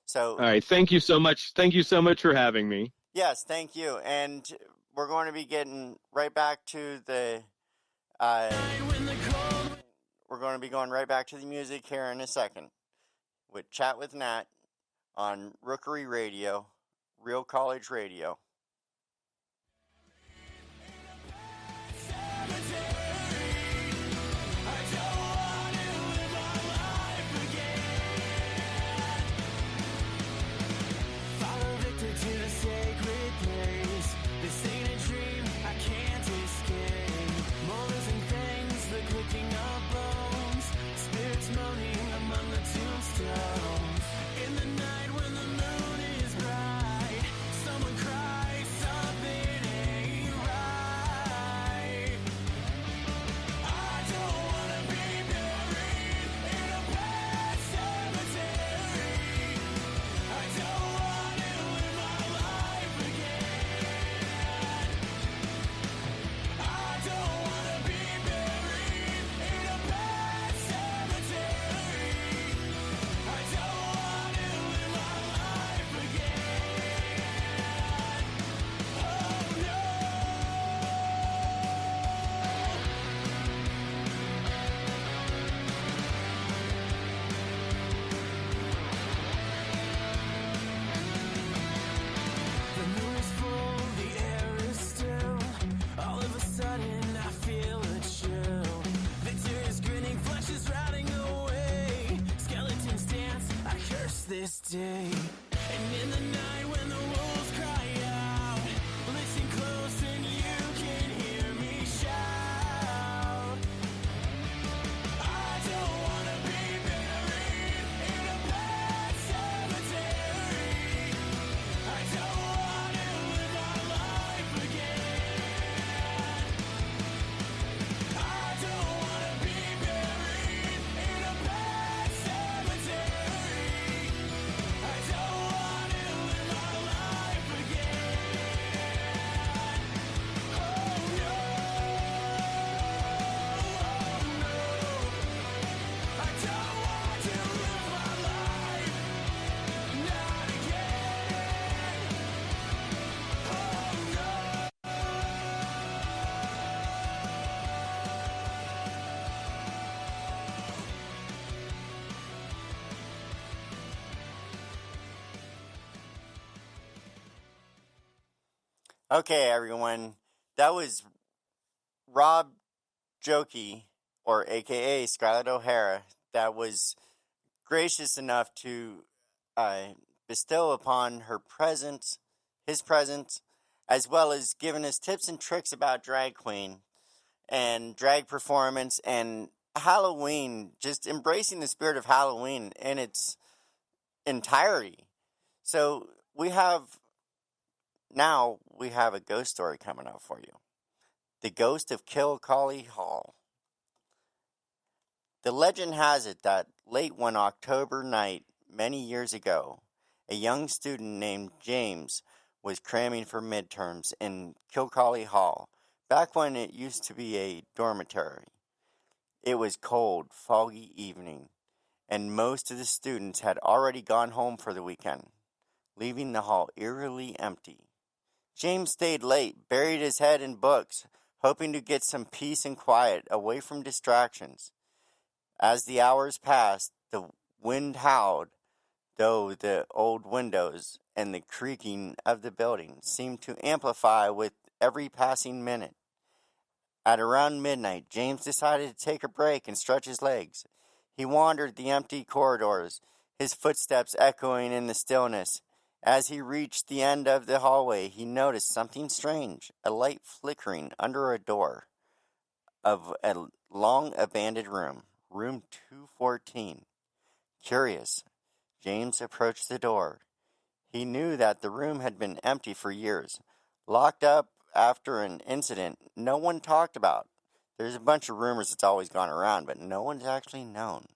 [SPEAKER 2] So,
[SPEAKER 6] all right, thank you so much. Thank you so much for having me.
[SPEAKER 2] Yes, thank you. And we're going to be getting right back to the we're going to be going right back to the music here in a second with Chat with Nat on Rookery Radio, Real College Radio.
[SPEAKER 1] This day, and in the night when the wolves cry out, listen close and you can hear me shout. I don't wanna be buried in a pet cemetery. I don't wanna live my life again. I don't wanna be buried in a pet cemetery. I don't wanna live my life again. Oh no, I don't want to live my life, not again. Oh no.
[SPEAKER 2] Okay, everyone. That was Rob Jokey, or AKA Scarlett O'Hara, that was gracious enough to bestow upon his presence, as well as giving us tips and tricks about drag queen and drag performance and Halloween, just embracing the spirit of Halloween in its entirety. So we have a ghost story coming up for you. The ghost of Kilcolly Hall. The legend has it that late one October night many years ago, a young student named James was cramming for midterms in Kilcolly Hall, back when it used to be a dormitory. It was cold, foggy evening, and most of the students had already gone home for the weekend, leaving the hall eerily empty. James stayed late, buried his head in books, hoping to get some peace and quiet away from distractions. As the hours passed, the wind howled, though the old windows and the creaking of the building seemed to amplify with every passing minute. At around midnight, James decided to take a break and stretch his legs. He wandered the empty corridors, his footsteps echoing in the stillness. As he reached the end of the hallway, he noticed something strange, a light flickering under a door of a long abandoned room, room 214. Curious, James approached the door. He knew that the room had been empty for years, locked up after an incident no one talked about. There's a bunch of rumors that's always gone around, but no one's actually known.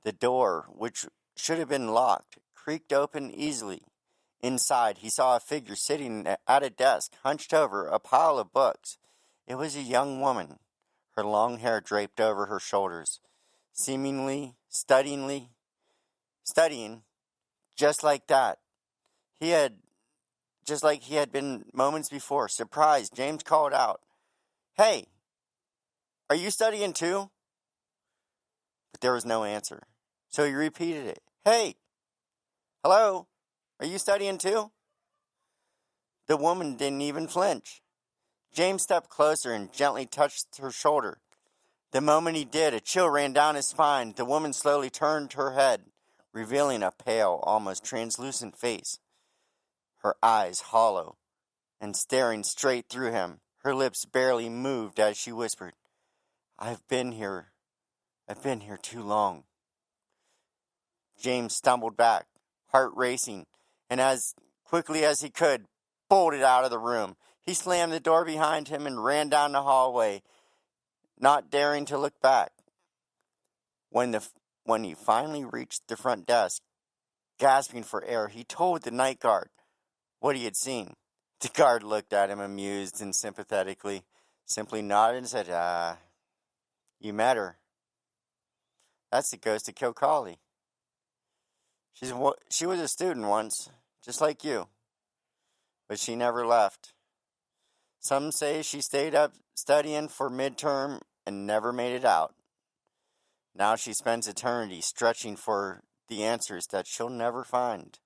[SPEAKER 2] The door, which should have been locked, creaked open easily. Inside, he saw a figure sitting at a desk, hunched over a pile of books. It was a young woman, her long hair draped over her shoulders, seemingly studying, just like that. Just like he had been moments before. Surprised, James called out, "Hey, are you studying too?" But there was no answer. So he repeated it. "Hey, hello, are you studying too?" The woman didn't even flinch. James stepped closer and gently touched her shoulder. The moment he did, a chill ran down his spine. The woman slowly turned her head, revealing a pale, almost translucent face. Her eyes hollow and staring straight through him. Her lips barely moved as she whispered, I've been here too long." James stumbled back, heart racing, and as quickly as he could, bolted out of the room. He slammed the door behind him and ran down the hallway, not daring to look back. When he finally reached the front desk, gasping for air, he told the night guard what he had seen. The guard looked at him amused and sympathetically, simply nodded and said, you met her. That's the ghost of Kilcolly. She was a student once, just like you, but she never left. Some say she stayed up studying for midterm and never made it out. Now she spends eternity stretching for the answers that she'll never find.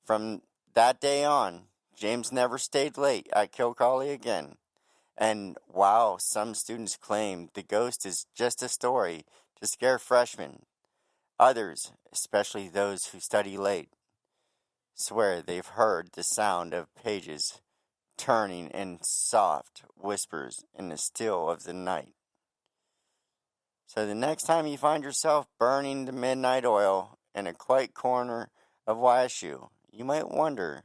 [SPEAKER 2] From that day on, James never stayed late at Kilcolly again. And while some students claim the ghost is just a story to scare freshmen, others, especially those who study late, swear they've heard the sound of pages turning in soft whispers in the still of the night. So the next time you find yourself burning the midnight oil in a quiet corner of YSU, you might want to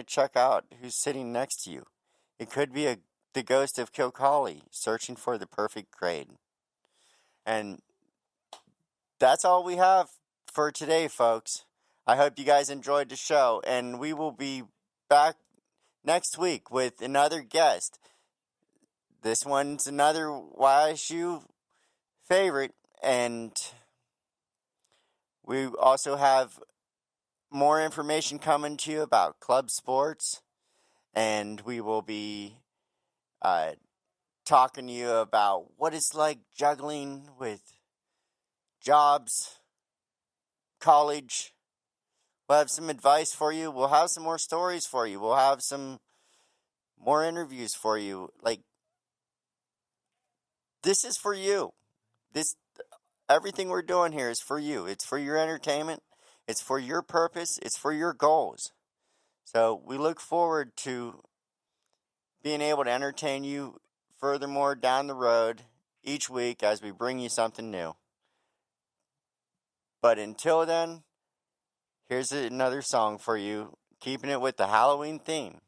[SPEAKER 2] check out who's sitting next to you. It could be the ghost of Kilcolly searching for the perfect grade. And that's all we have for today, folks. I hope you guys enjoyed the show, and we will be back next week with another guest. This one's another YSU favorite, and we also have more information coming to you about club sports, and we will be talking to you about what it's like juggling with jobs, college. We'll have some advice for you. We'll have some more stories for you. We'll have some more interviews for you. Like, this is for you. Everything we're doing here is for you. It's for your entertainment. It's for your purpose. It's for your goals. So we look forward to being able to entertain you furthermore down the road each week as we bring you something new. But until then, here's another song for you, keeping it with the Halloween theme.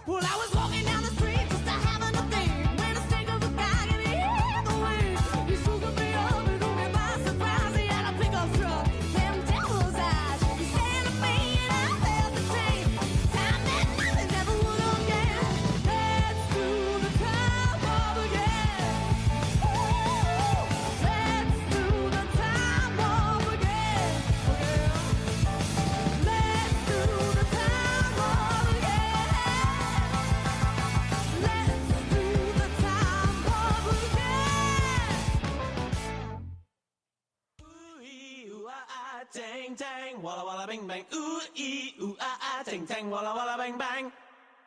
[SPEAKER 4] Well, I was walking down the street just to having a thing when a stick of a guy gave me half the way. He swooped me up and took me by surprise. He had a pickup truck, them devil's eyes. He stared at me and I felt the same. Time that nothing never would again. Let's do the time of again. Let's do the time of again. Let's do the time of again.
[SPEAKER 1] Tang tang, walla walla bing bang. Ooh ee ooh ah ah, tang tang, walla walla bang bang.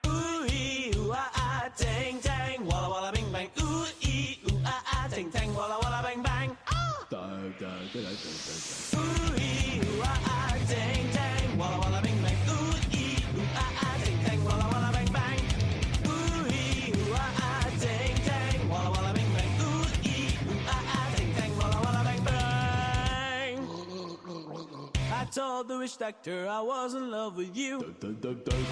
[SPEAKER 1] Ooh ee ooh ah ah, tang tang, walla walla bing bang. Ooh ee ooh ah ah, tang tang, walla walla bang bang. Ooh ee ooh ah ah, tang tang, walla walla bing bang. Ooh ee ooh ah ah, tang tang, walla walla bang bang. Ooh ee ooh ah ah, tang tang, walla walla bing bang. Ooh ee ooh ah ah, tang tang, walla walla bang bang. I told the witch doctor I was in love with you.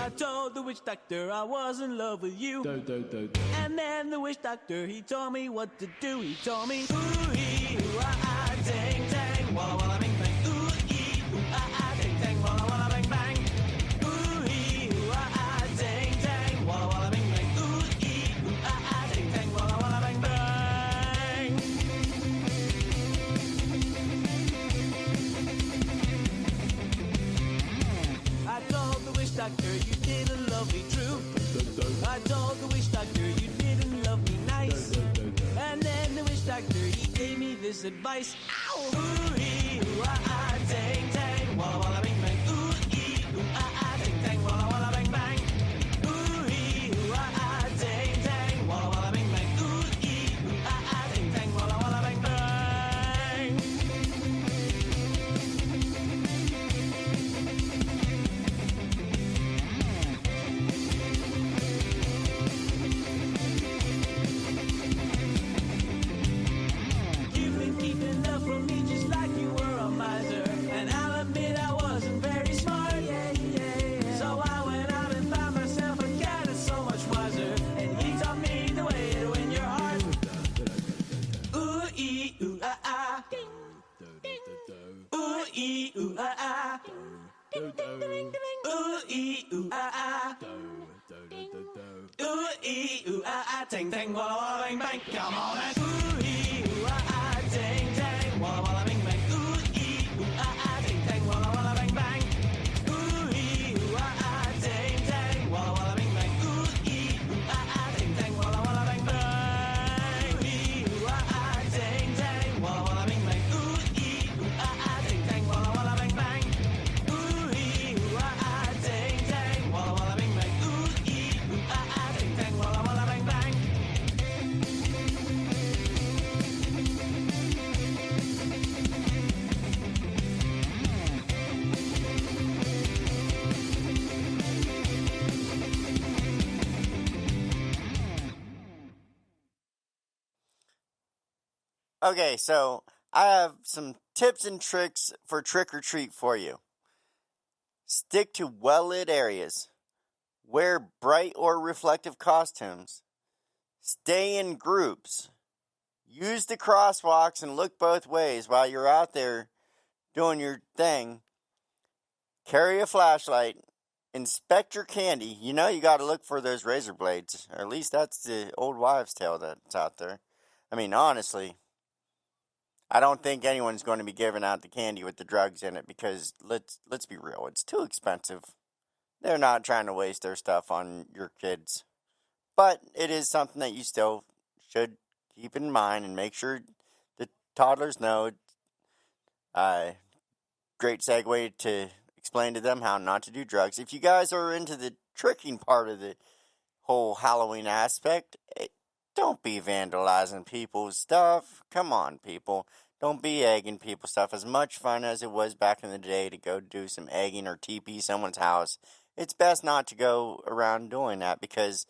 [SPEAKER 1] I told the witch doctor I was in love with you. And then the witch doctor, he told me what to do. He told me, ooh ee ooh ah ah, tang tang, walla walla bing bang. Ooh ee ooh ah ah, tang tang, walla walla bang bang. Ooh ee ooh ah ah, tang tang, walla walla bing bang. Ooh ee ooh ah ah, tang tang, walla walla bang bang. I told the witch doctor you didn't love me true. I told the witch doctor you didn't love me nice. And then the witch doctor, he gave me this advice. Ow! Ooh ee ooh ah ah, tang tang, walla walla bing bang. Ooh ee ooh ah ah, tang tang, walla walla bang bang. Ooh ee ooh ah ah, tang tang, walla walla bing bang. Ooh ee ooh ah ah, tang tang, walla walla bang bang. You've been keeping up from me just like you were a miser. And I'll admit I wasn't very smart. So I went out and found myself a guy that's so much wiser. And he taught me the way to win your heart. Ooh ee ooh ah ah. Ooh ee ooh ah ah. Ooh ee ooh ah ah. Ooh ee ooh ah ah, tang tang, walla walla bang bang. Come on and ooh ee ooh ah ah, tang tang, walla walla bang bang. Ooh ee ooh ah ah, tang tang, walla walla bang bang. Ooh ee ooh ah ah, tang tang, walla walla bang bang. Ooh ee ooh ah ah, tang tang, walla walla bang bang. Ooh ee ooh ah ah, tang tang, walla walla bang bang. Ooh ee ooh ah ah, tang tang, walla walla bang bang. Ooh ee ooh ah ah, tang tang, walla walla bang bang. Ooh ee ooh ah ah, tang tang, walla walla bang bang.
[SPEAKER 2] Okay, so I have some tips and tricks for trick or treat for you. Stick to well-lit areas. Wear bright or reflective costumes. Stay in groups. Use the crosswalks and look both ways while you're out there doing your thing. Carry a flashlight. Inspect your candy. You know you got to look for those razor blades. Or at least that's the old wives' tale that's out there. I mean, honestly, I don't think anyone's going to be giving out the candy with the drugs in it because let's be real, it's too expensive. They're not trying to waste their stuff on your kids. But it is something that you still should keep in mind and make sure the toddlers know. Great segue to explain to them how not to do drugs. If you guys are into the tricking part of the whole Halloween aspect, don't be vandalizing people's stuff. Come on, people. Don't be egging people's stuff. As much fun as it was back in the day to go do some egging or TP someone's house, it's best not to go around doing that because,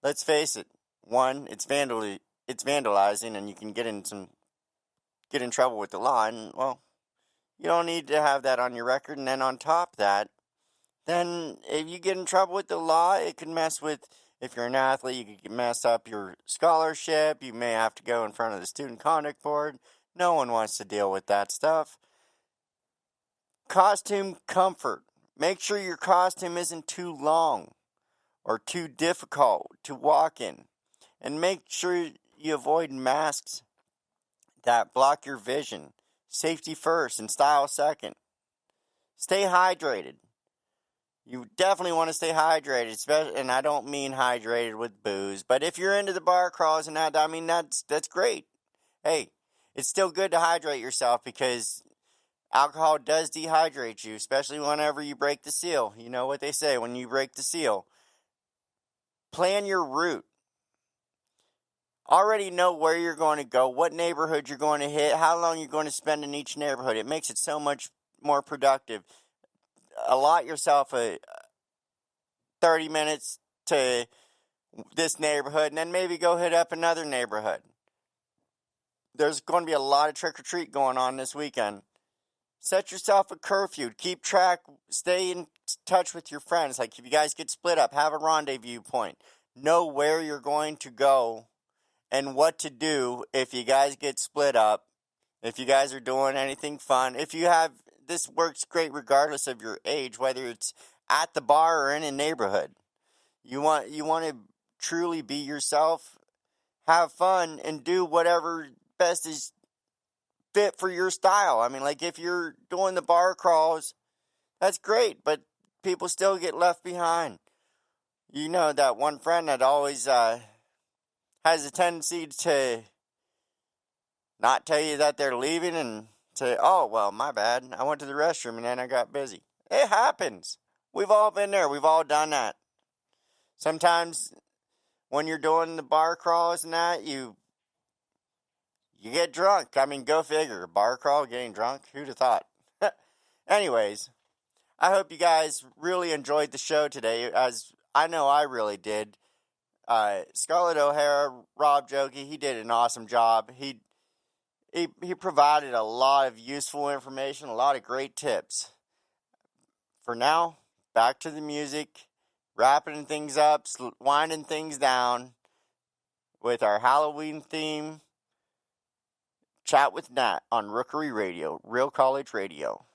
[SPEAKER 2] let's face it, one, it's vandalizing and you can get in trouble with the law, and, well, you don't need to have that on your record. And then on top of that, then if you get in trouble with the law, it can mess with, if you're an athlete, you can mess up your scholarship. You may have to go in front of the student conduct board. No one wants to deal with that stuff. Costume comfort. Make sure your costume isn't too long or too difficult to walk in. And make sure you avoid masks that block your vision. Safety first and style second. Stay hydrated. You definitely want to stay hydrated, especially, and I don't mean hydrated with booze, but if you're into the bar crawls and that, I mean, that's great. Hey, it's still good to hydrate yourself because alcohol does dehydrate you, especially whenever you break the seal. You know what they say when you break the seal. Plan your route. Already know where you're going to go, what neighborhood you're going to hit, how long you're going to spend in each neighborhood. It makes it so much more productive. Allot yourself 30 minutes to this neighborhood and then maybe go hit up another neighborhood. There's going to be a lot of trick-or-treat going on this weekend. Set yourself a curfew. Keep track. Stay in touch with your friends. Like if you guys get split up, have a rendezvous point. Know where you're going to go and what to do if you guys get split up. If you guys are doing anything fun. This works great regardless of your age, whether it's at the bar or in a neighborhood. You want to truly be yourself, have fun, and do whatever best is fit for your style. I mean, like if you're doing the bar crawls, that's great, but people still get left behind. You know that one friend that always has a tendency to not tell you that they're leaving and say, oh, well, my bad. I went to the restroom and then I got busy. It happens. We've all been there. We've all done that. Sometimes when you're doing the bar crawls and that, you get drunk. I mean, go figure. Bar crawl, getting drunk. Who'd have thought? Anyways, I hope you guys really enjoyed the show today, as I know I really did. Scarlett O'Hara, Rob Jokey, he did an awesome job. He provided a lot of useful information, a lot of great tips. For now, back to the music, wrapping things up, winding things down with our Halloween theme. Chat with Nat on Rookery Radio, Real College Radio.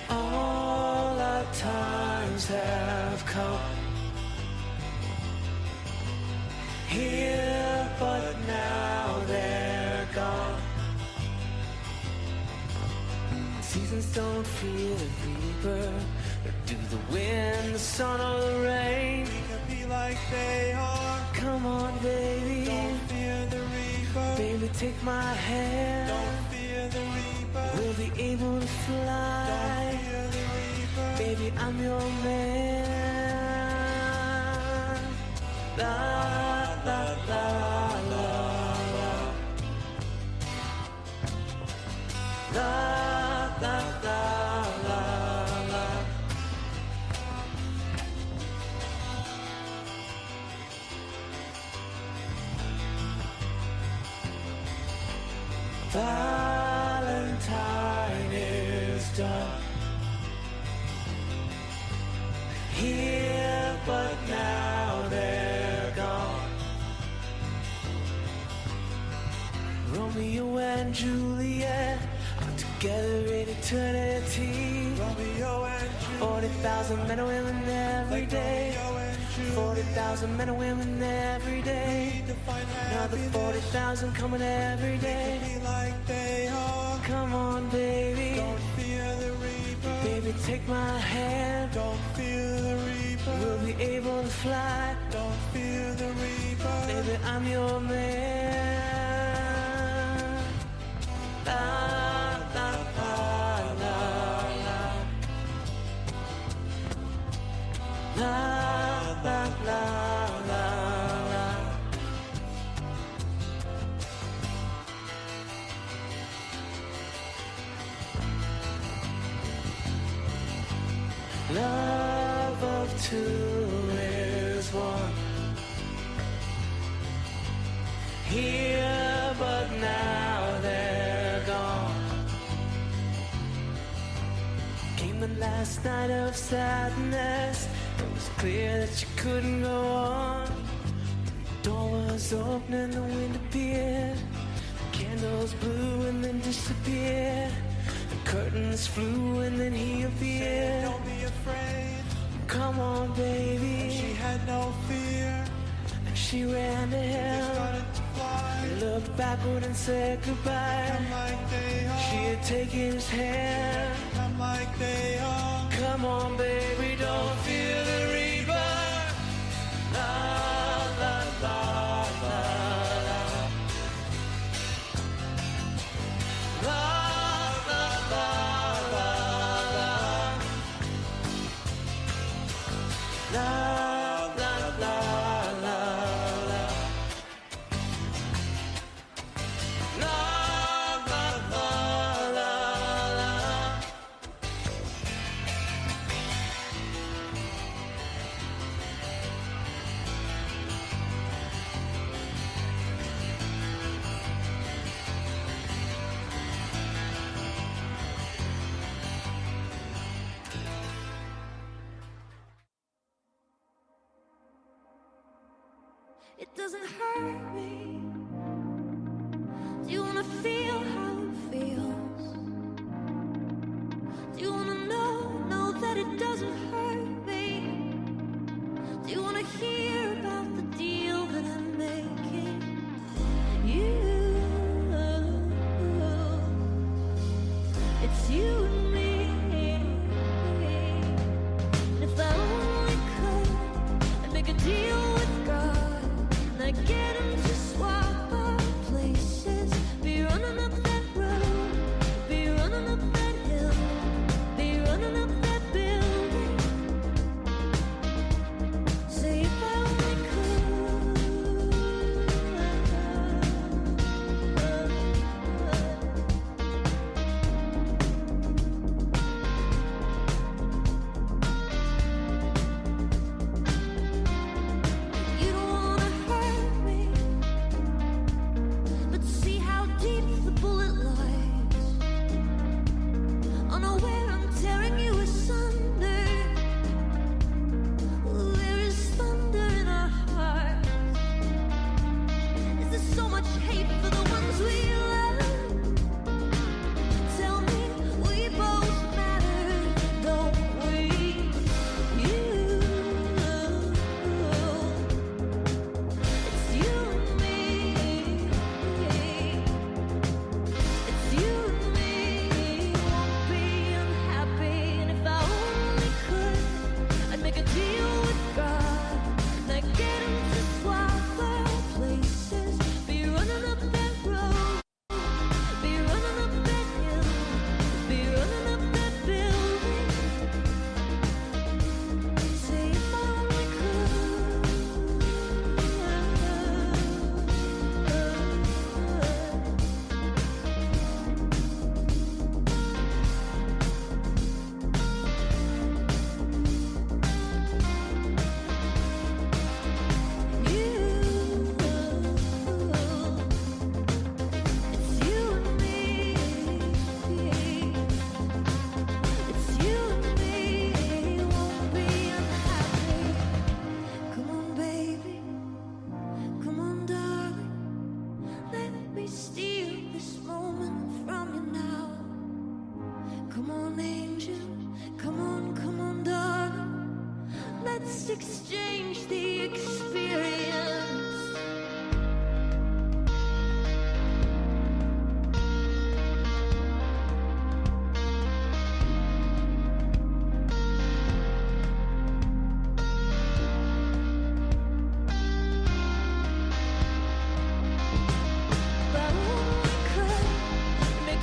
[SPEAKER 7] All our times have come here, but now they're gone. Seasons don't fear the reaper, or do the wind, the sun, or the rain. We can be like they are. Come on, baby. Don't fear the reaper. Baby, take my hand. Don't fear the reaper. We'll be able to fly. Don't fear the reaper. Baby, I'm your man. La la la la la. La la la la la. Valentine is done here, but now they're gone. Romeo and Juliet are together in eternity. Romeo and Juliet. 40,000 men and women every day. 40,000 men and women every day. Another 40,000 coming every day. Like they are. Come on, baby. Don't fear the reaper. Baby, take my hand. Don't fear the reaper. We'll be able to fly. Don't fear the reaper. Baby, that I'm your man. La la la la la. La la la la la. Love of two is one. Here, but now they're gone. Came the last night of sadness. It was clear that you couldn't go on. The door was open and the wind appeared. The candles blew and then disappeared. The curtains flew and then he appeared. Don't be afraid. Come on, baby. And she had no fear. And she ran to him. He looked backward and said goodbye. Come like they are. She had taken his hand. Come like they are. Come on, baby, don't fear the reaper. La la la la la. La la la la la. La la la la la. La la la la la.
[SPEAKER 4] It doesn't hurt me. Do you wanna feel how it feels? Do you wanna know that it doesn't hurt me? Do you wanna hear about the deal that I'm making? You, it's you and me. And if I only could, I'd make a deal with God. I get him to swap our places. Be running up that road, be running up that hill, be running up that building. Say if I only You don't wanna hurt me, but see how deep the bullet lies. Unaware I'm tearing you asunder. There is thunder in our hearts. Is there so much hate for the ones we love? Tell me, we both matter, don't we? You. It's you and me. It's you and me. Won't be unhappy, and if I only could, I'd make a deal with God. I'd get him to swap our places. Be running up that road, be running up that hill, be running up that building. Say if I only It's you and me. It's you and me. Won't be unhappy. Come on, baby. Come on, darling. Let me steal this moment from you now. Come on, angel. Come on, darling. Let's exchange the experience.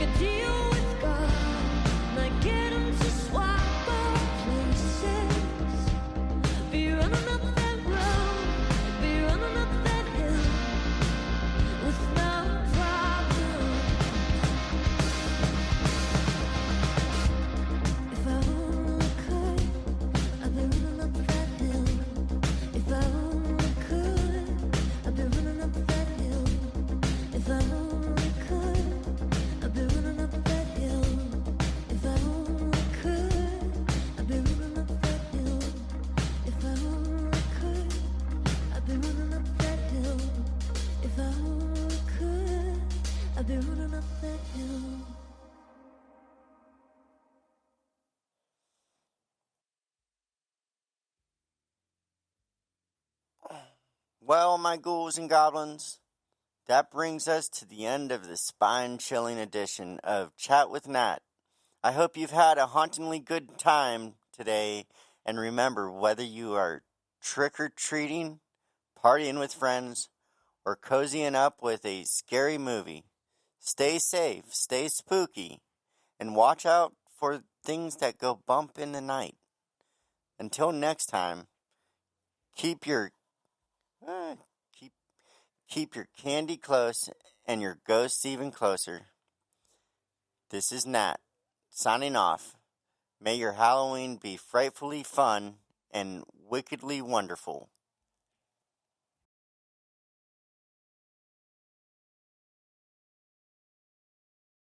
[SPEAKER 4] a deal with God. Might get him to swap our places. Be running up that road, be running up that hill with no problem. If I only could, I'd be running up that hill. If I only could, I'd be running up that hill. If I only could, I'd be running up that hill. If I only could, I'd be running up that hill. If I only could, I'd be running up that hill. If I only could, I'd be running up that hill.
[SPEAKER 2] Well, my ghouls and goblins, that brings us to the end of the spine-chilling edition of Chat with Nat. I hope you've had a hauntingly good time today, and remember, whether you are trick-or-treating, partying with friends, or cozying up with a scary movie, stay safe, stay spooky, and watch out for things that go bump in the night. Until next time, keep your keep keep your candy close and your ghosts even closer. This is Nat, signing off. May your Halloween be frightfully fun and wickedly wonderful.